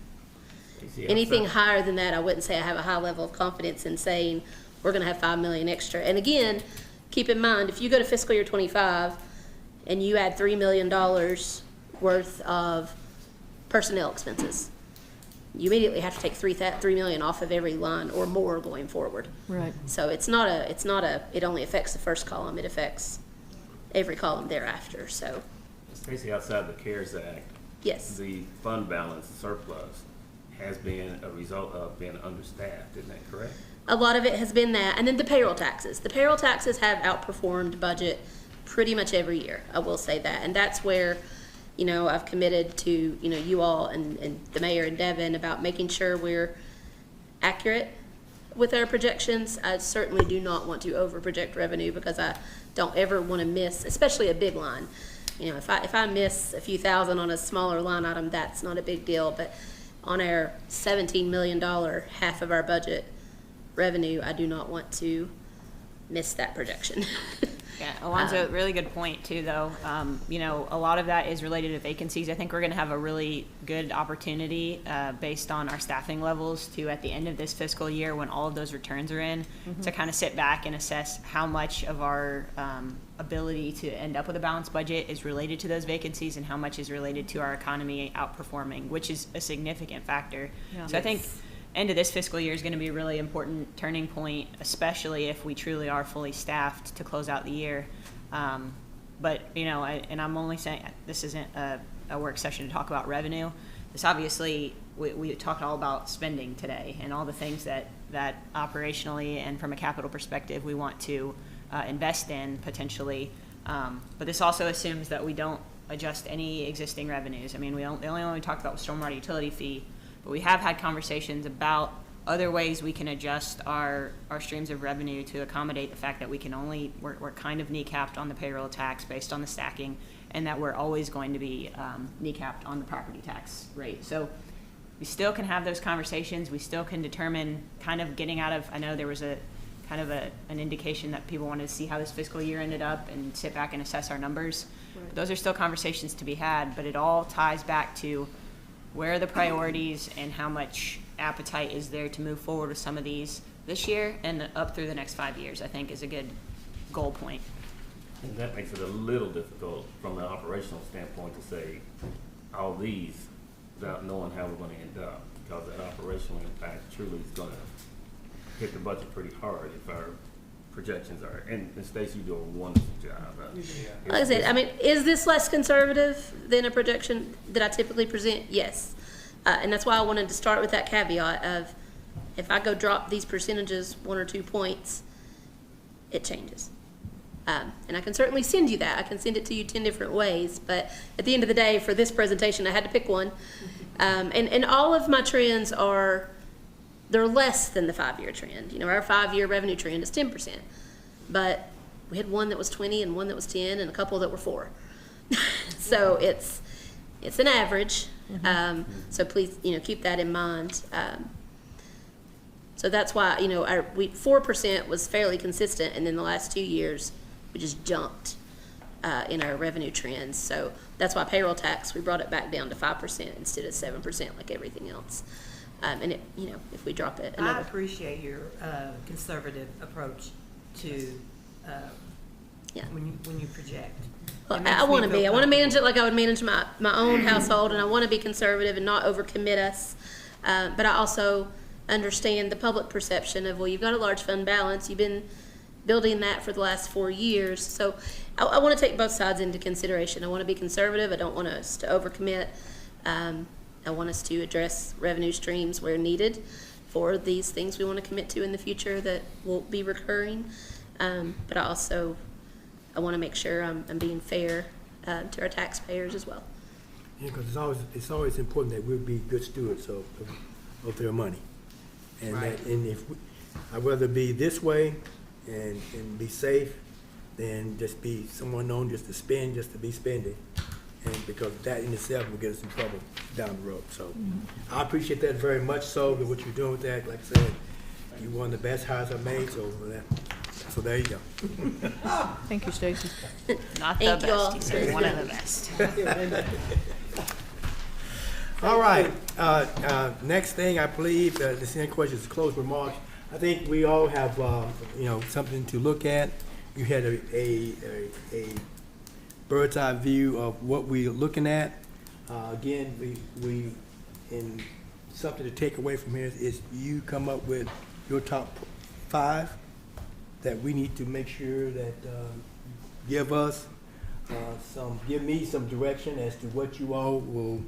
Anything higher than that, I wouldn't say I have a high level of confidence in saying we're going to have 5 million extra. And again, keep in mind, if you go to fiscal year 25 and you add $3 million worth of personnel expenses, you immediately have to take $3 million off of every line or more going forward. Right. So it only affects the first column, it affects every column thereafter. So Stacey, outside the CARES Act, yes, the fund balance surplus has been a result of being understaffed, isn't that correct? a lot of it has been that. And then the payroll taxes. The payroll taxes have outperformed budget pretty much every year, I will say that. And that's where, I've committed to, you all and the mayor and Devin about making sure we're accurate with our projections. I certainly do not want to over-project revenue because I don't ever want to miss, especially a big line. If I miss a few thousand on a smaller line item, that's not a big deal. But on our $17 million, half of our budget revenue, I do not want to miss that projection. Yeah, Alonzo, really good point too, though. A lot of that is related to vacancies. I think we're going to have a really good opportunity based on our staffing levels to, at the end of this fiscal year, when all of those returns are in, to kind of sit back and assess how much of our ability to end up with a balanced budget is related to those vacancies and how much is related to our economy outperforming, which is a significant factor. Yeah. So I think end of this fiscal year is going to be a really important turning point, especially if we truly are fully staffed to close out the year. But and I'm only saying this isn't a work session to talk about revenue. This obviously, we talked all about spending today and all the things that operationally and from a capital perspective we want to invest in potentially. But this also assumes that we don't adjust any existing revenues. I mean, the only one we talked about was stormwater utility fee. But we have had conversations about other ways we can adjust our streams of revenue to accommodate the fact that we're kind of kneecapped on the payroll tax based on the stacking, and that we're always going to be kneecapped on the property tax rate. So we still can have those conversations. We still can determine kind of getting out of, I know there was an indication that people wanted to see how this fiscal year ended up and sit back and assess our numbers. Right. But those are still conversations to be had, but it all ties back to where are the priorities and how much appetite is there to move forward with some of these this year and up through the next 5 years, I think is a good goal point. And that makes it a little difficult from an operational standpoint to say all these without knowing how we're going to end up, because that operational impact truly is going to hit the budget pretty hard if our projections are. And Stacey, you do a wonderful job. Like I said, is this less conservative than a projection that I typically present? Yes. And that's why I wanted to start with that caveat of if I go drop these percentages 1 or 2 points, it changes. And I can certainly send you that. I can send it to you 10 different ways, but at the end of the day, for this presentation, I had to pick one. And all of my trends they're less than the 5-year trend. You know, our 5-year revenue trend is 10%, but we had one that was 20 and one that was 10 and a couple that were 4. So it's an average. So please, keep that in mind. So that's why, 4% was fairly consistent, and then the last 2 years, we just jumped in our revenue trends. So that's why payroll tax, we brought it back down to 5% instead of 7% like everything else. And if we drop it I another. appreciate your conservative approach to when you project. Well, I want to be. I want to manage it like I would manage my own household, and I want to be conservative and not overcommit us. But I also understand the public perception of, well, you've got a large fund balance. You've been building that for the last 4 years. So I want to take both sides into consideration. I want to be conservative. I don't want us to overcommit. I want us to address revenue streams where needed for these things we want to commit to in the future that will be recurring. But I want to make sure I'm being fair to our taxpayers as well. Yeah, because it's always important that we'll be good stewards of their money. And Right. I'd rather be this way and be safe than just be someone known just to spend, just to be spending. And because that in itself will get us in trouble down the road. So I appreciate that very much so, what you're doing with that. Like I said, you're one of the best hires I've made, so there you go. Thank you, Stacy. Not the Thank you all. best, he said, one of the best. All right, next thing, I believe, the same question is closed remarks. I think we all have, something to look at. You had a bird's eye view of what we're looking at. Again, we in something to take away from here is you come up with your top 5 that we need to make sure that give me some direction as to what you all will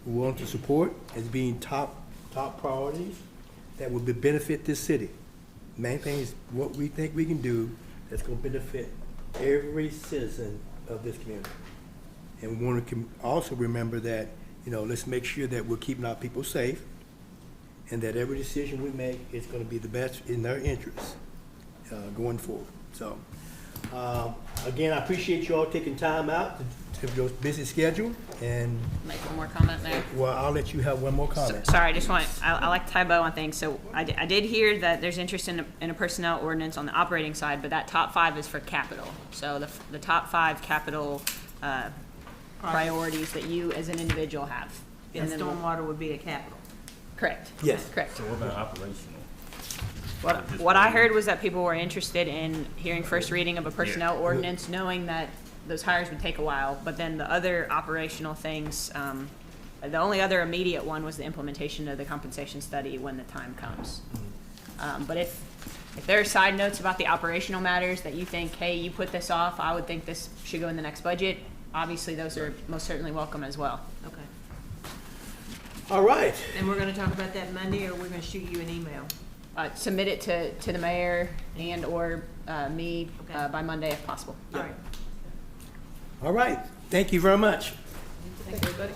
want to support as being top priorities that will benefit this city. Main thing is what we think we can do that's going to benefit every citizen of this community. And we want to also remember that, let's make sure that we're keeping our people safe and that every decision we make is going to be the best in their interests going forward. So, again, I appreciate you all taking time out to your busy schedule. And Make one more comment there. well, I'll let you have one more comment. Sorry, I like to tie bow on things. So I did hear that there's interest in a personnel ordinance on the operating side, but that top 5 is for capital. So the top 5 capital priorities that you as an individual have. And stormwater would be a capital. Correct. Yes. Correct. So what about operational? What I heard was that people were interested in hearing first reading of a personnel ordinance, knowing that those hires would take a while, but then the other operational things, the only other immediate one was the implementation of the compensation study when the time comes. But if there are side notes about the operational matters that you think, hey, you put this off, I would think this should go in the next budget, obviously those are most certainly welcome as well. Okay. All right. And we're gonna talk about that Monday, or we're gonna shoot you an email? Submit it to the mayor and or me by Monday if possible. All right. All right. Thank you very much. Thank you, everybody.